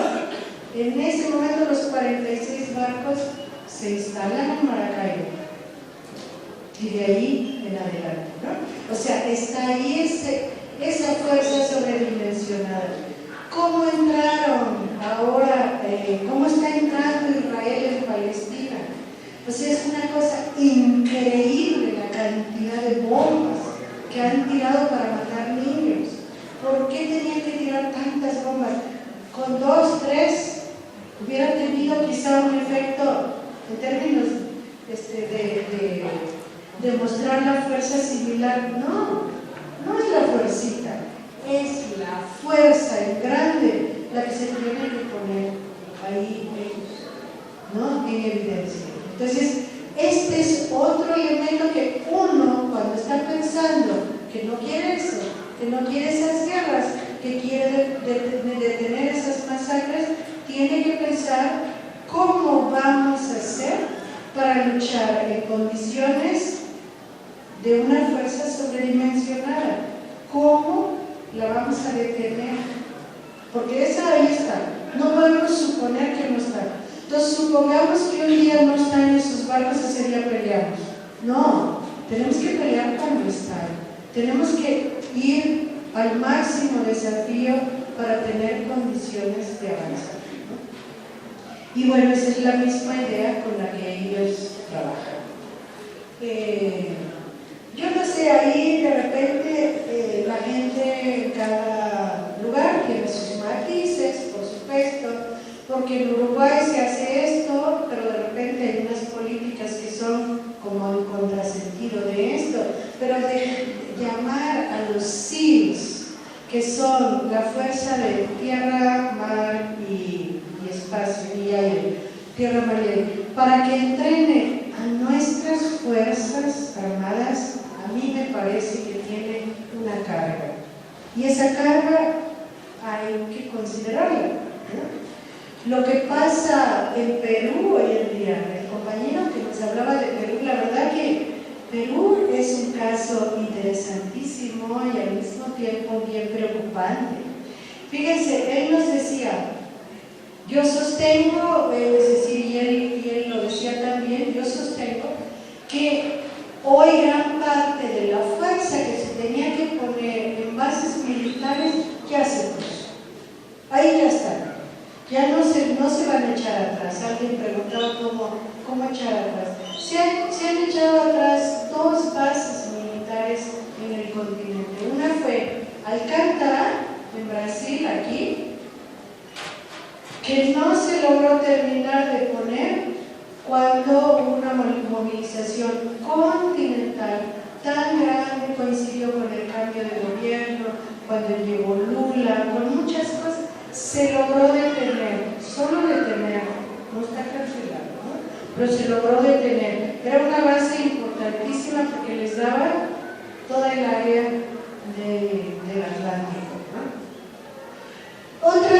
Speaker 1: en ese momento los 46 barcos se instalan en Maracaibo y de ahí en adelante, ¿no? O sea, está ahí esa fuerza sobredimensionada. ¿Cómo entraron ahora? ¿Cómo está entrando Israel en Palestina? Pues es una cosa increíble la cantidad de bombas que han tirado para matar niños. ¿Por qué tenían que tirar tantas bombas? Con 2, 3 hubiera tenido quizá un efecto en términos de mostrar la fuerza similar. No, no es la fuercita, es la fuerza en grande la que se tiene que poner ahí, ¿no?, en evidencia. Entonces, este es otro elemento que uno, cuando está pensando que no quiere eso, que no quiere esas guerras, que quiere detener esas masacres, tiene que pensar cómo vamos a hacer para luchar en condiciones de una fuerza sobredimensionada. ¿Cómo la vamos a detener? Porque esa ahí está. No podemos suponer que no está. Entonces, supongamos que un día no están en sus barcos, ese día peleamos. No, tenemos que pelear cuando están. Tenemos que ir al máximo desafío para tener condiciones de avanzar, ¿no? Y bueno, esa es la misma idea con la que ellos trabajan. Yo no sé, ahí de repente la gente en cada lugar tiene sus matices, por supuesto, porque en Uruguay se hace esto, pero de repente hay unas políticas que son como el contrasentido de esto, pero de llamar a los SEALs, que son la fuerza de tierra, mar y espacio, y aire, tierra, mar y aire, para que entrene a nuestras fuerzas armadas, a mí me parece que tiene una carga. Y esa carga hay que considerarla, ¿no? Lo que pasa en Perú hoy en día, el compañero que nos hablaba de Perú, la verdad que Perú es un caso interesantísimo y al mismo tiempo bien preocupante. Fíjense, él nos decía, yo sostengo, es decir, y él lo decía también, yo sostengo que hoy gran parte de la fuerza que se tenía que poner en bases militares ya se puso. Ahí ya está. Ya no se van a echar atrás. Alguien preguntaba cómo echar atrás. Se han echado atrás 2 bases militares en el continente. Una fue Alcántara, en Brasil, aquí, que no se logró terminar de poner cuando hubo una movilización continental tan grande, coincidió con el cambio de gobierno, cuando llegó Lula, con muchas cosas. Se logró detener, solo detener, no está cancelado, ¿no? Pero se logró detener. Era una base importantísima porque les daba toda el área del Atlántico, ¿no? Otra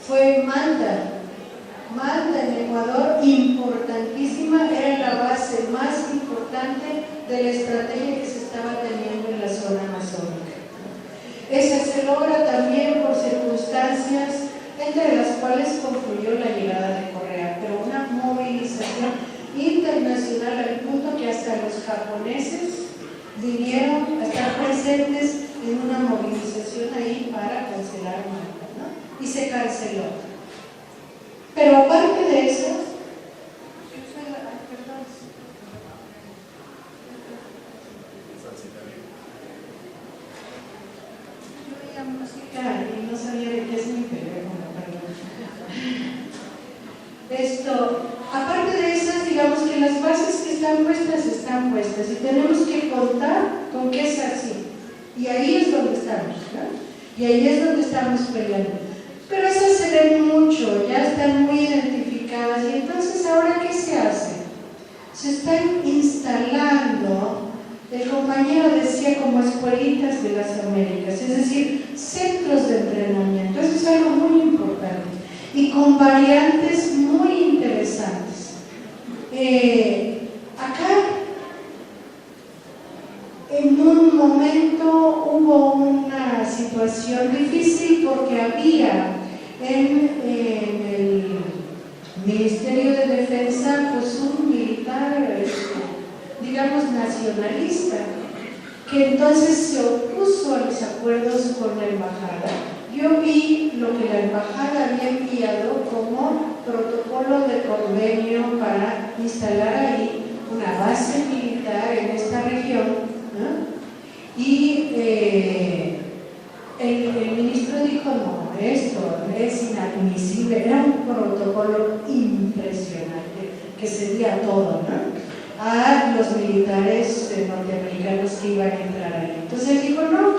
Speaker 1: fue Manta. Manta en Ecuador, importantísima, era la base más importante de la estrategia que se estaba teniendo en la zona amazónica. Esa se logra también por circunstancias entre las cuales confluyó la llegada de Correa, pero una movilización internacional al punto que hasta los japoneses vinieron a estar presentes en una movilización ahí para cancelar Manta, ¿no? Y se canceló. Pero aparte de eso, música y no sabía de qué es mi teléfono, perdón. Aparte de esas, digamos que las bases que están puestas y tenemos que contar con que es así. Y ahí es donde estamos, ¿no? Y ahí es donde estamos peleando. Pero esas se ven mucho, ya están muy identificadas. Y entonces, ¿ahora qué se hace? Se están instalando. El compañero decía como escuelitas de las Américas, es decir, centros de entrenamiento. Eso es algo muy importante y con variantes muy interesantes. Acá, en un momento hubo una situación difícil porque había en el Ministerio de Defensa pues un militar, digamos, nacionalista, que entonces se opuso a los acuerdos con la embajada. Yo vi lo que la embajada había enviado como protocolo de convenio para instalar ahí una base militar en esta región, ¿no? Y como esto es inadmisible, era un protocolo impresionante que cedía todo, ¿no?, a los militares norteamericanos que iban a entrar ahí. Entonces él dijo no.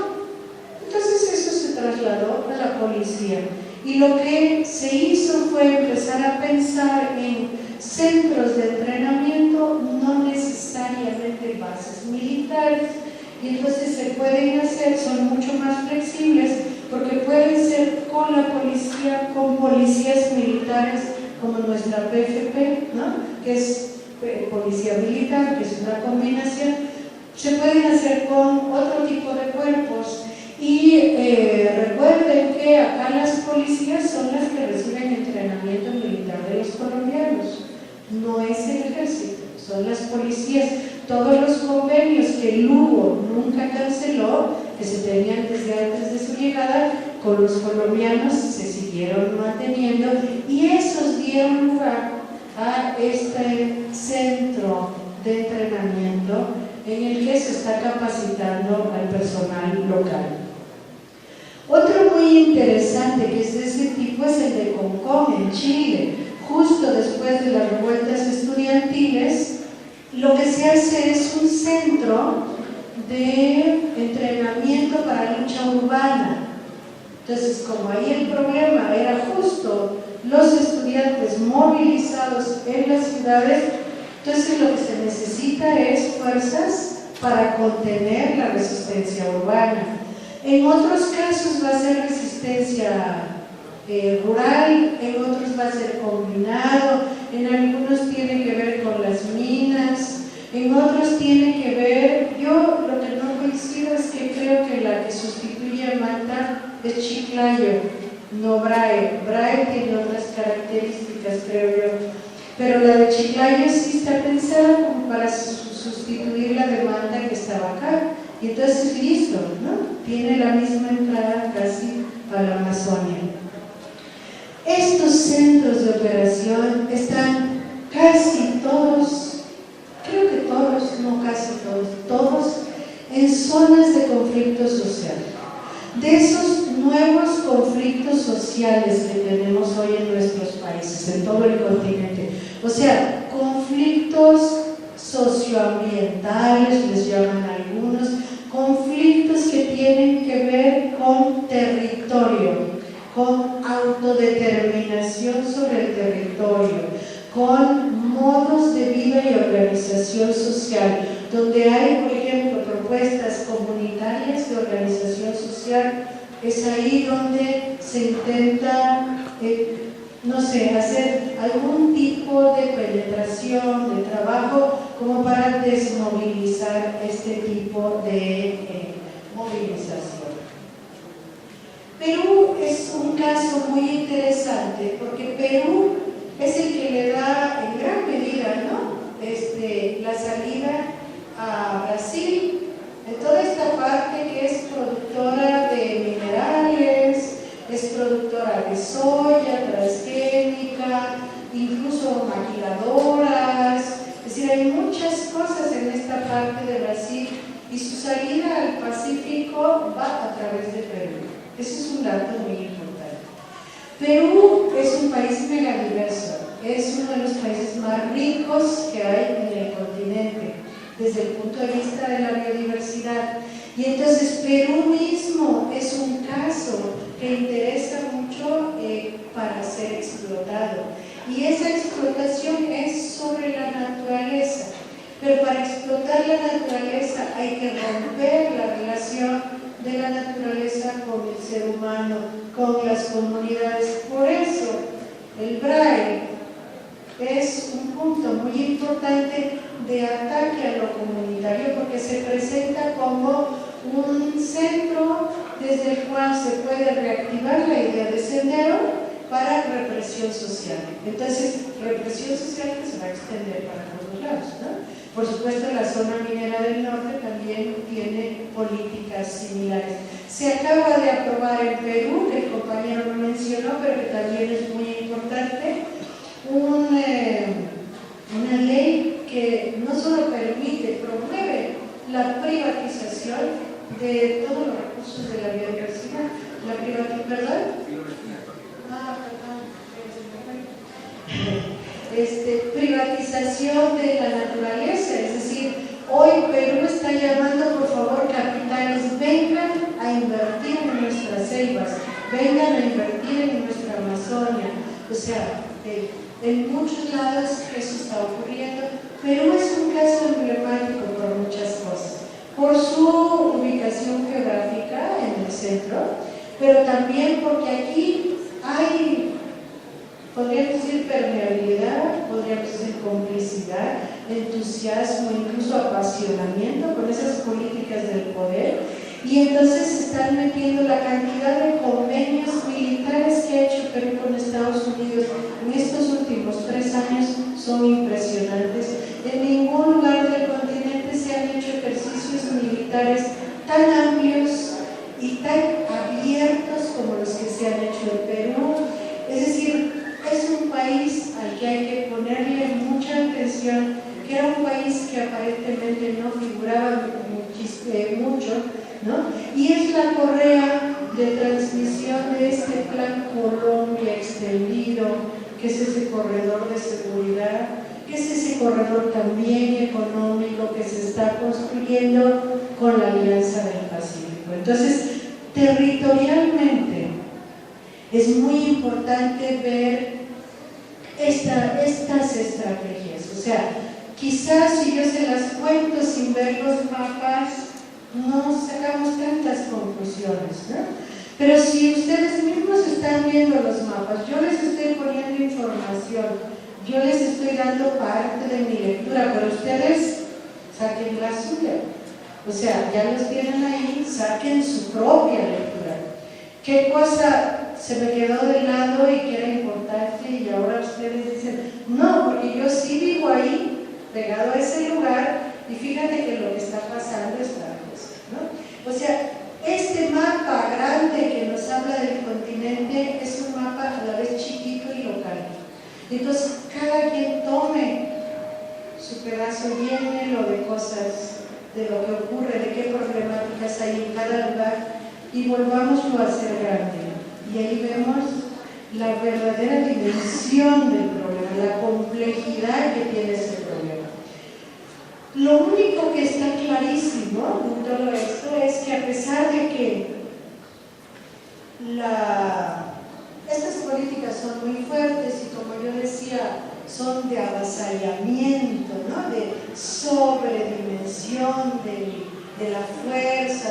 Speaker 1: Entonces eso se trasladó a la policía y lo que se hizo fue empezar a pensar en centros de entrenamiento, no necesariamente bases militares, y entonces se pueden hacer, son mucho más flexibles porque pueden ser con la policía, con policías militares como nuestra PFP, ¿no?, que es policía militar, que es una combinación. Se pueden hacer con otro tipo de cuerpos y recuerden que acá las policías son las que reciben entrenamiento militar de los colombianos, no es el ejército, son las policías. Todos los convenios que Lugo nunca canceló, que se tenían desde antes de su llegada, con los colombianos se siguieron manteniendo y esos dieron lugar a este centro de entrenamiento en el que se está capacitando al personal local. Otro muy interesante que es de ese tipo es el de Concón, en Chile. Justo después de las revueltas estudiantiles, lo que se hace es un centro de entrenamiento para lucha urbana. Entonces, como ahí el problema era justo los estudiantes movilizados en las ciudades, entonces lo que se necesita es fuerzas para contener la resistencia urbana. En otros casos va a ser resistencia rural, en otros va a ser combinado, en algunos tiene que ver con las minas, en otros tiene que ver, yo lo que no coincido es que creo que la que sustituye a Manta es Chiclayo, no Brae. Brae tiene otras características, creo yo, pero la de Chiclayo sí está pensada como para sustituir la demanda que estaba acá, y entonces listo, ¿no? Tiene la misma entrada casi a la Amazonia. Estos centros de operación están casi todos, creo que todos, no casi todos, todos en zonas de conflicto social. De esos nuevos conflictos sociales que tenemos hoy en nuestros países, en todo el continente, o sea, conflictos socioambientales, les llaman algunos, conflictos que tienen que ver con territorio, con autodeterminación sobre el territorio, con modos de vida y organización social, donde hay, por ejemplo, propuestas comunitarias de organización social. Es ahí donde se intenta, no sé, hacer algún tipo de penetración, de trabajo, como para desmovilizar este tipo de movilización. Perú es un caso muy interesante porque Perú es el que le da en gran medida, ¿no?, la salida a Brasil, en toda esta parte que es productora de minerales, es productora de soya, transgénica, incluso maquiladoras, es decir, hay muchas cosas en esta parte de Brasil y su salida al Pacífico va a través de Perú. Ese es un dato muy importante. Perú es un país megadiverso, es uno de los países más ricos que hay en el continente desde el punto de vista de la biodiversidad, y entonces Perú mismo es un caso que interesa mucho para ser explotado, y esa explotación es sobre la naturaleza, pero para explotar la naturaleza hay que romper la relación de la naturaleza con el ser humano, con las comunidades. Por eso el BRAE es un punto muy importante de ataque a lo comunitario, porque se presenta como un centro desde el cual se puede reactivar la idea de sendero para represión social. Entonces, represión social que se va a extender para todos lados, ¿no? Por supuesto, la zona minera del norte también tiene políticas similares. Se acaba de aprobar en Perú, que el compañero no mencionó, pero que también es muy importante, una ley que no solo permite, promueve la privatización de todos los recursos de la biodiversidad, La privatización, ¿verdad? Privatización de la naturaleza, es decir, hoy Perú está llamando, por favor, capitales, vengan a invertir en nuestras selvas, vengan a invertir en nuestra Amazonia. O sea, en muchos lados eso está ocurriendo. Perú es un caso emblemático por muchas cosas, por su ubicación geográfica en el centro, pero también porque aquí hay, podríamos decir, permeabilidad, podríamos decir complicidad, entusiasmo, incluso apasionamiento con esas políticas del poder, y entonces se están metiendo la cantidad de convenios militares que ha hecho Perú con Estados Unidos en estos últimos 3 años son impresionantes. En ningún lugar del continente se han hecho ejercicios militares tan amplios y tan abiertos como los que se han hecho en Perú. Es decir, es un país al que hay que ponerle mucha atención, que era un país que aparentemente no figuraba mucho, ¿no? Y es la correa de transmisión de este Plan Colombia extendido, que es ese corredor de seguridad, que es ese corredor también económico que se está construyendo con la Alianza del Pacífico. Entonces, territorialmente, es muy importante ver estas estrategias. O sea, quizás si yo se las cuento sin ver los mapas, no sacamos tantas conclusiones, ¿no? Pero si ustedes mismos están viendo los mapas, yo les estoy poniendo información, yo les estoy dando parte de mi lectura, pero ustedes saquen la suya. O sea, ya los tienen ahí, saquen su propia lectura. ¿Qué cosa se me quedó de lado y que era importante y ahora ustedes dicen, no, porque yo sí vivo ahí, pegado a ese lugar, y fíjate que lo que está pasando es tal cosa, ¿no? O sea, este mapa grande que nos habla del continente es un mapa a la vez chiquito y local. Entonces, cada quien tome su pedazo, llénelo de cosas, de lo que ocurre, de qué problemáticas hay en cada lugar, y volvámoslo a hacer grande. Y ahí vemos la verdadera dimensión del problema, la complejidad que tiene ese problema. Lo único que está clarísimo en todo esto es que a pesar de que estas políticas son muy fuertes y, como yo decía, son de avasallamiento, ¿no? De sobredimensión de la fuerza,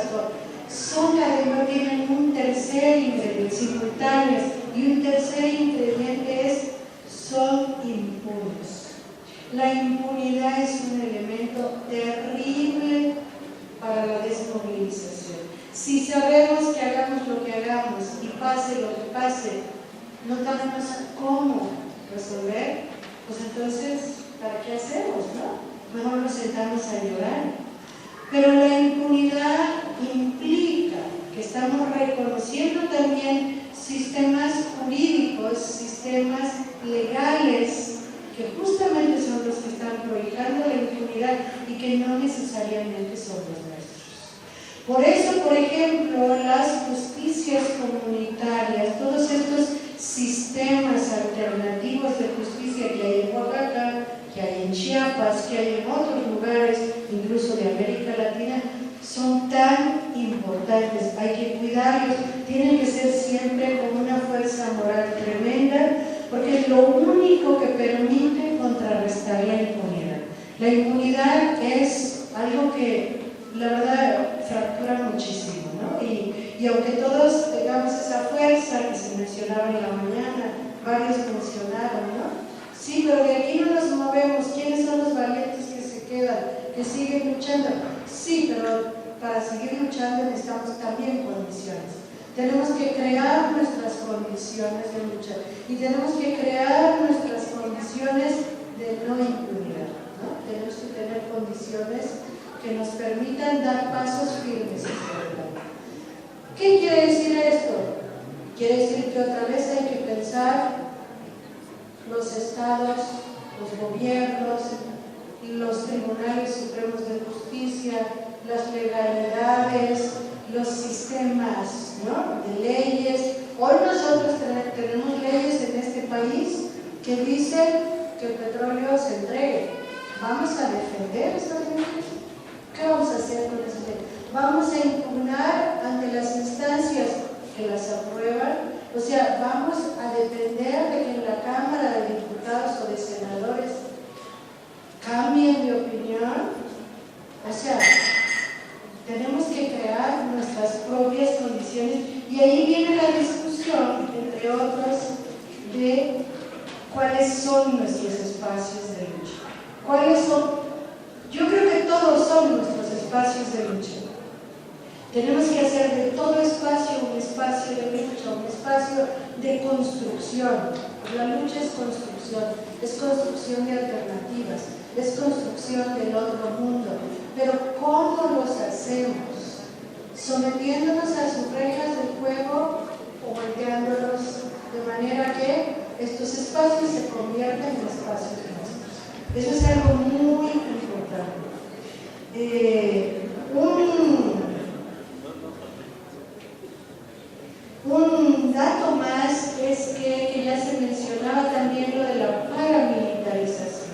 Speaker 1: además tienen un tercer ingrediente, simultáneos, y un tercer ingrediente son impunes. La impunidad es un elemento terrible para la desmovilización. Si sabemos que hagamos lo que hagamos y pase lo que pase, no tenemos cómo resolver, pues entonces, ¿para qué hacemos, no? Mejor nos sentamos a llorar. Pero la impunidad implica que estamos reconociendo también sistemas jurídicos, sistemas legales, que justamente son los que están prohijando la impunidad y que no necesariamente son los nuestros. Por eso, por ejemplo, las justicias comunitarias, todos estos sistemas alternativos de justicia que hay en Oaxaca, que hay en Chiapas, que hay en otros lugares, incluso de América Latina, son tan importantes, hay que cuidarlos, tienen que ser siempre con una fuerza moral tremenda, porque es lo único que permite contrarrestar la impunidad. La impunidad es algo que, la verdad, fractura muchísimo, ¿no? Y aunque todos tengamos esa fuerza que se mencionaba en la mañana, varios mencionaron, ¿no? Sí, pero de aquí no nos movemos. ¿Quiénes son los valientes que se quedan, que siguen luchando? Sí, pero para seguir luchando necesitamos también condiciones. Tenemos que crear nuestras condiciones de lucha y tenemos que crear nuestras condiciones de no impunidad, ¿no? Tenemos que tener condiciones que nos permitan dar pasos firmes hacia adelante. ¿Qué quiere decir esto? Quiere decir que otra vez hay que pensar los estados, los gobiernos, los tribunales supremos de justicia, las legalidades, los sistemas, ¿no?, de leyes. Hoy nosotros tenemos leyes en este país que dicen que el petróleo se entregue. ¿Vamos a defender esas leyes? ¿Qué vamos a hacer con esas leyes? ¿Vamos a impugnar ante las instancias que las aprueban? O sea, ¿vamos a depender de que en la Cámara de Diputados o de Senadores cambien de opinión? O sea, tenemos que crear nuestras propias condiciones, y ahí viene la discusión, entre otros, de cuáles son nuestros espacios de lucha. ¿Cuáles son? Yo creo que todos son nuestros espacios de lucha. Tenemos que hacer de todo espacio un espacio de lucha, un espacio de construcción. La lucha es construcción de alternativas, es construcción del otro mundo. Pero ¿cómo los hacemos? ¿Sometiéndonos a sus reglas del juego o volteándolos de manera que estos espacios se conviertan en espacios nuestros? Eso es algo muy importante. Un dato más es que ya se mencionaba también lo de la paramilitarización.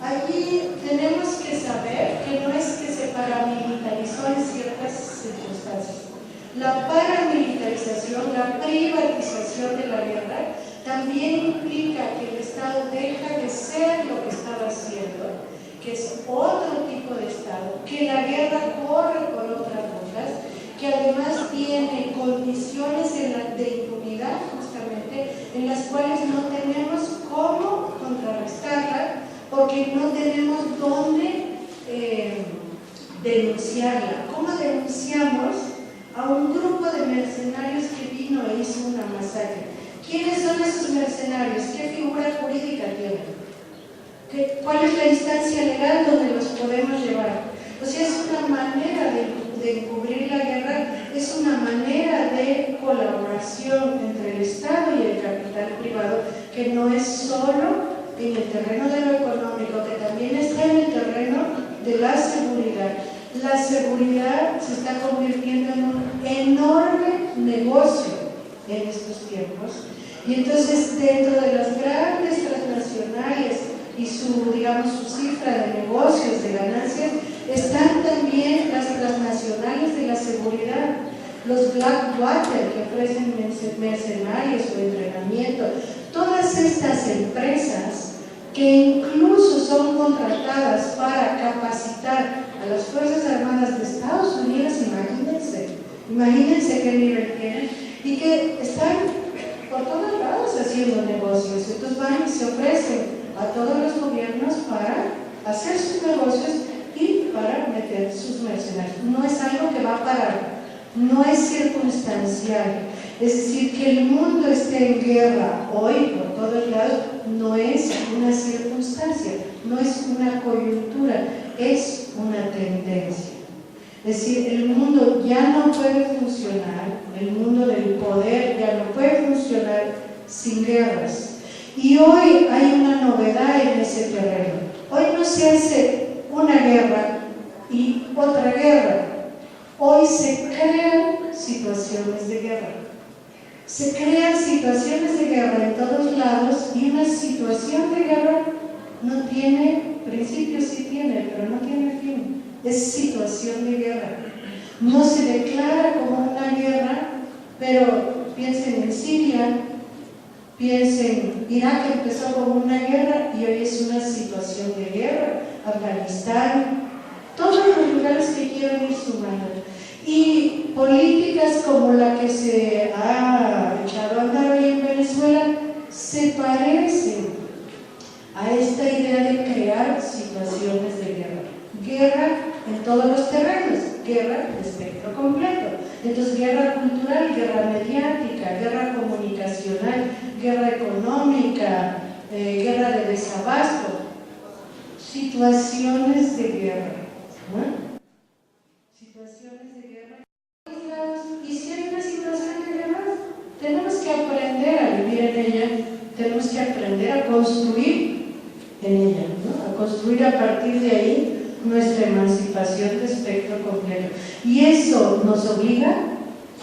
Speaker 1: Aquí tenemos que saber que no es que se paramilitarizó en ciertas circunstancias. La paramilitarización, la privatización de la guerra, también implica que el Estado deja de ser lo que estaba haciendo, que es otro tipo de Estado, que la guerra corre por otras rutas, que además tiene condiciones de impunidad, justamente, en las cuales no tenemos cómo contrarrestarla, porque no tenemos dónde denunciarla. ¿Cómo denunciamos a un grupo de mercenarios que vino e hizo una masacre? ¿Quiénes son esos mercenarios? ¿Qué figura jurídica tienen? ¿Cuál es la instancia legal donde los podemos llevar? O sea, es una manera de encubrir la guerra, es una manera de colaboración entre el Estado y el capital privado, que no es solo en el terreno de lo económico, que también está en el terreno de la seguridad. La seguridad se está convirtiendo en un enorme negocio en estos tiempos, y entonces dentro de las grandes transnacionales y su cifra de negocios, de ganancias, están también las transnacionales de la seguridad, los Blackwater que ofrecen mercenarios o entrenamiento, todas estas empresas que incluso son contratadas para capacitar a las Fuerzas Armadas de Estados Unidos, imagínense qué nivel tienen, y que están por todos lados haciendo negocios. Entonces van y se ofrecen a todos los gobiernos para hacer sus negocios y para meter sus mercenarios. No es algo que va a parar, no es circunstancial. Es decir, que el mundo esté en guerra hoy por todos lados no es una circunstancia, no es una coyuntura, es una tendencia. Es decir, el mundo ya no puede funcionar, el mundo del poder ya no puede funcionar sin guerras. Y hoy hay una novedad en ese terreno. Hoy no se hace una guerra y otra guerra. Hoy se crean situaciones de guerra. Se crean situaciones de guerra en todos lados, y una situación de guerra no tiene principio, sí tiene, pero no tiene fin. Es situación de guerra. No se declara como una guerra, pero piensen en Siria, piensen, Irak empezó como una guerra y hoy es una situación de guerra. Afganistán, todos los lugares que quieren ir sumando. Y políticas como la que se ha echado a andar hoy en Venezuela se parecen a esta idea de crear situaciones de guerra. Guerra en todos los terrenos, guerra de espectro completo. Entonces, guerra cultural, guerra mediática, guerra comunicacional, guerra económica, guerra de desabasto, situaciones de guerra, ¿no? Situaciones de guerra. Y si hay una situación de guerra, tenemos que aprender a vivir en ella, tenemos que aprender a construir en ella, ¿no? A construir a partir de ahí nuestra emancipación de espectro completo. Y eso nos obliga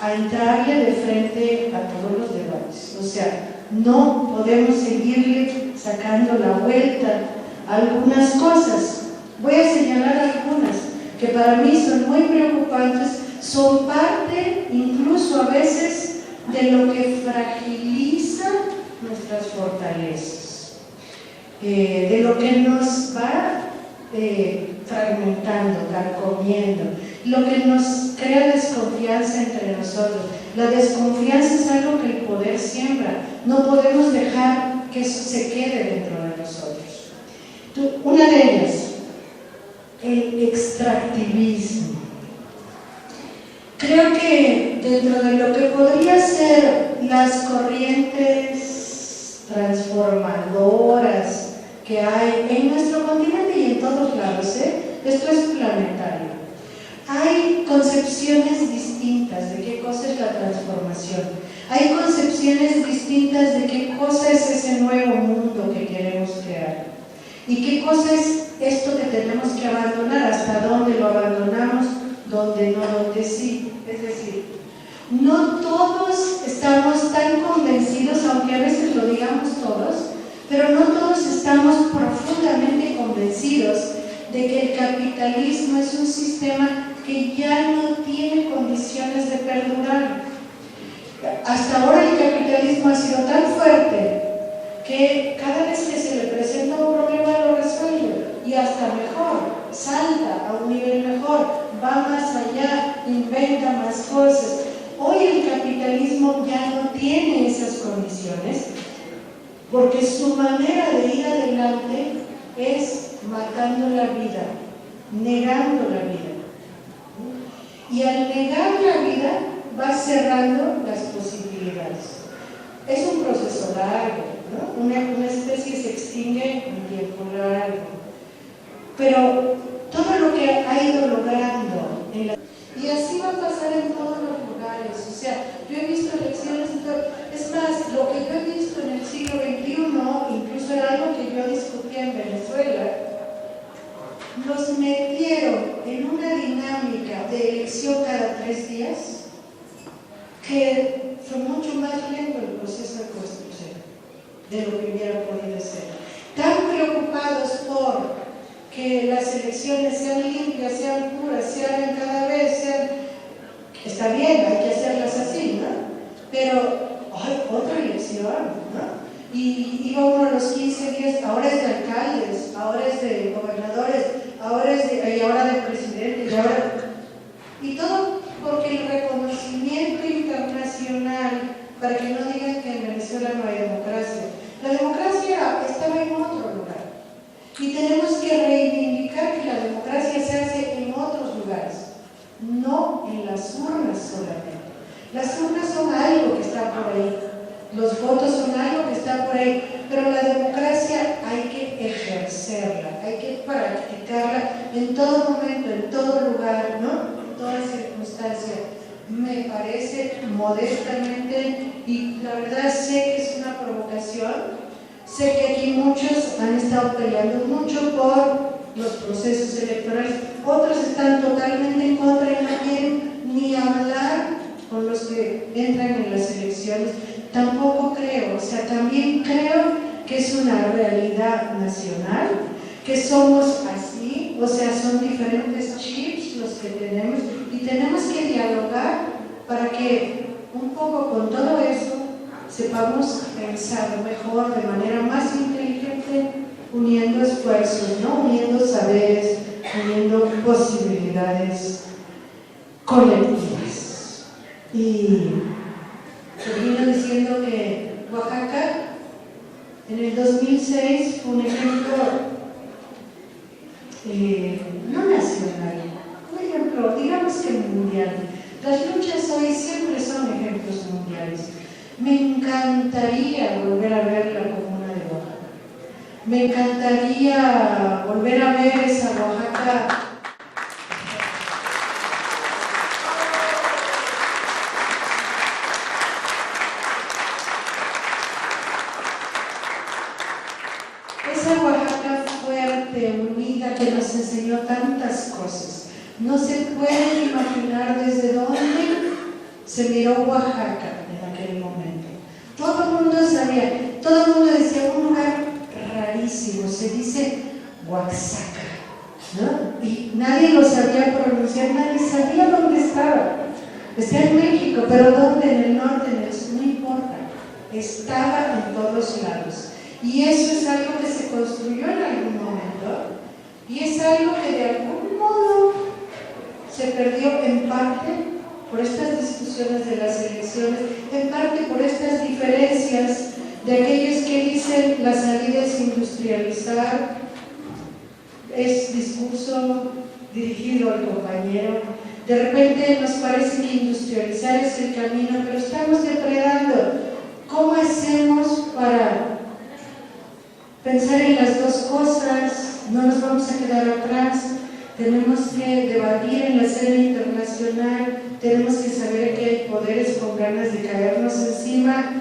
Speaker 1: a entrarle de frente a todos los debates. O sea, no podemos seguirle sacando la vuelta a algunas cosas. Voy a señalar algunas que para mí son muy preocupantes, son parte incluso a veces de lo que fragiliza nuestras fortalezas, de lo que nos va fragmentando, carcomiendo, lo que nos crea desconfianza entre nosotros. La desconfianza es algo que el poder siembra. No podemos dejar que eso se quede dentro de nosotros. Una de ellas, el extractivismo. Creo que dentro de lo que podría ser las corrientes transformadoras que hay en nuestro continente y en todos lados, esto es planetario. Hay concepciones distintas de qué cosa es la transformación. Hay concepciones distintas de qué cosa es ese nuevo mundo que queremos crear. Y qué cosa es esto que tenemos que abandonar, hasta dónde lo abandonamos, dónde no, dónde sí. Es decir, no todos estamos tan convencidos, aunque a veces lo digamos todos, pero no todos estamos profundamente convencidos de que el capitalismo es un sistema que ya no tiene condiciones de perdurar. Hasta ahora el capitalismo ha sido tan fuerte que cada vez que se le presenta un problema lo resuelve y hasta mejor, salta a un nivel mejor, va más allá, inventa más cosas. Hoy el capitalismo ya no tiene esas condiciones porque su manera de ir adelante es matando la vida, negando la vida. Y al negar la vida va cerrando las posibilidades. Es un proceso largo, ¿no? Una especie se extingue en tiempo largo. Pero todo lo que ha ido logrando y así va a pasar en todos los lugares. O sea, yo he visto elecciones, es más, lo que yo he visto en el siglo XXI, incluso era algo que yo discutía en Venezuela, nos metieron en una dinámica de elección cada 3 días que fue mucho más lento el proceso de construcción de lo que hubiera podido ser. Tan preocupados por que las elecciones sean limpias, sean puras, se hagan cada vez, está bien, hay que hacerlas así, ¿no? Pero hay otra elección, ¿no? Y iba uno a los 15 días, ahora es de alcaldes, ahora es de gobernadores, y ahora de presidente, y todo porque el reconocimiento internacional, para que no digan que en Venezuela no hay democracia, la democracia estaba en otro lugar. Y tenemos que reivindicar que la democracia se hace en otros lugares, no en las urnas solamente. Las urnas son algo que está por ahí, los votos son algo que está por ahí, pero la democracia hay que ejercerla, hay que practicarla en todo momento, en todo lugar, ¿no? En toda circunstancia. Me parece modestamente, y la verdad sé que es una provocación. Sé que aquí muchos han estado peleando mucho por los procesos electorales, otros están totalmente en contra y no quieren ni hablar con los que entran en las elecciones. Tampoco creo, o sea, también creo que es una realidad nacional, que somos así, o sea, son diferentes chips los que tenemos y tenemos que dialogar para que un poco con todo eso sepamos pensar mejor, de manera más inteligente, uniendo esfuerzos, ¿no? Uniendo saberes, uniendo posibilidades colectivas. Y termino diciendo que Oaxaca en el 2006 fue un ejemplo no nacional, un ejemplo, digamos que mundial. Las luchas hoy siempre son ejemplos mundiales. Me encantaría volver a ver la comuna de Oaxaca. Me encantaría volver a ver esa Oaxaca. Esa Oaxaca fuerte, unida, que nos enseñó tanto No se puede imaginar desde dónde se miró Oaxaca en aquel momento. Todo el mundo sabía, todo el mundo decía un lugar rarísimo, se dice Oaxaca, ¿no? Y nadie lo sabía pronunciar, nadie sabía dónde estaba. Está en México, pero ¿dónde? En el norte, en el sur, no importa. Estaba en todos lados. Y eso es algo que se construyó en algún momento, y es algo que de algún modo se perdió en parte por estas discusiones de las elecciones, en parte por estas diferencias de aquellos que dicen la salida es industrializar, es discurso dirigido al compañero. De repente nos parece que industrializar es el camino, pero estamos depredando. ¿Cómo hacemos para pensar en las dos cosas? No nos vamos a quedar atrás. Tenemos que debatir en la escena internacional, tenemos que saber que hay poderes con ganas de caernos encima,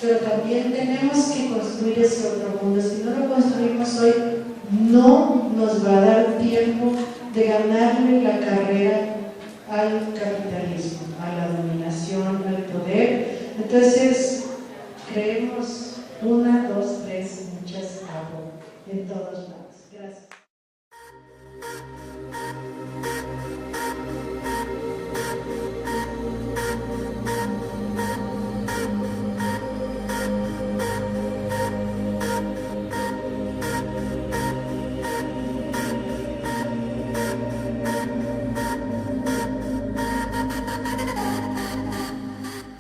Speaker 1: pero también tenemos que construir ese otro mundo. Si no lo construimos hoy, no nos va a dar tiempo de ganarle la carrera al capitalismo, a la dominación, al poder. Entonces,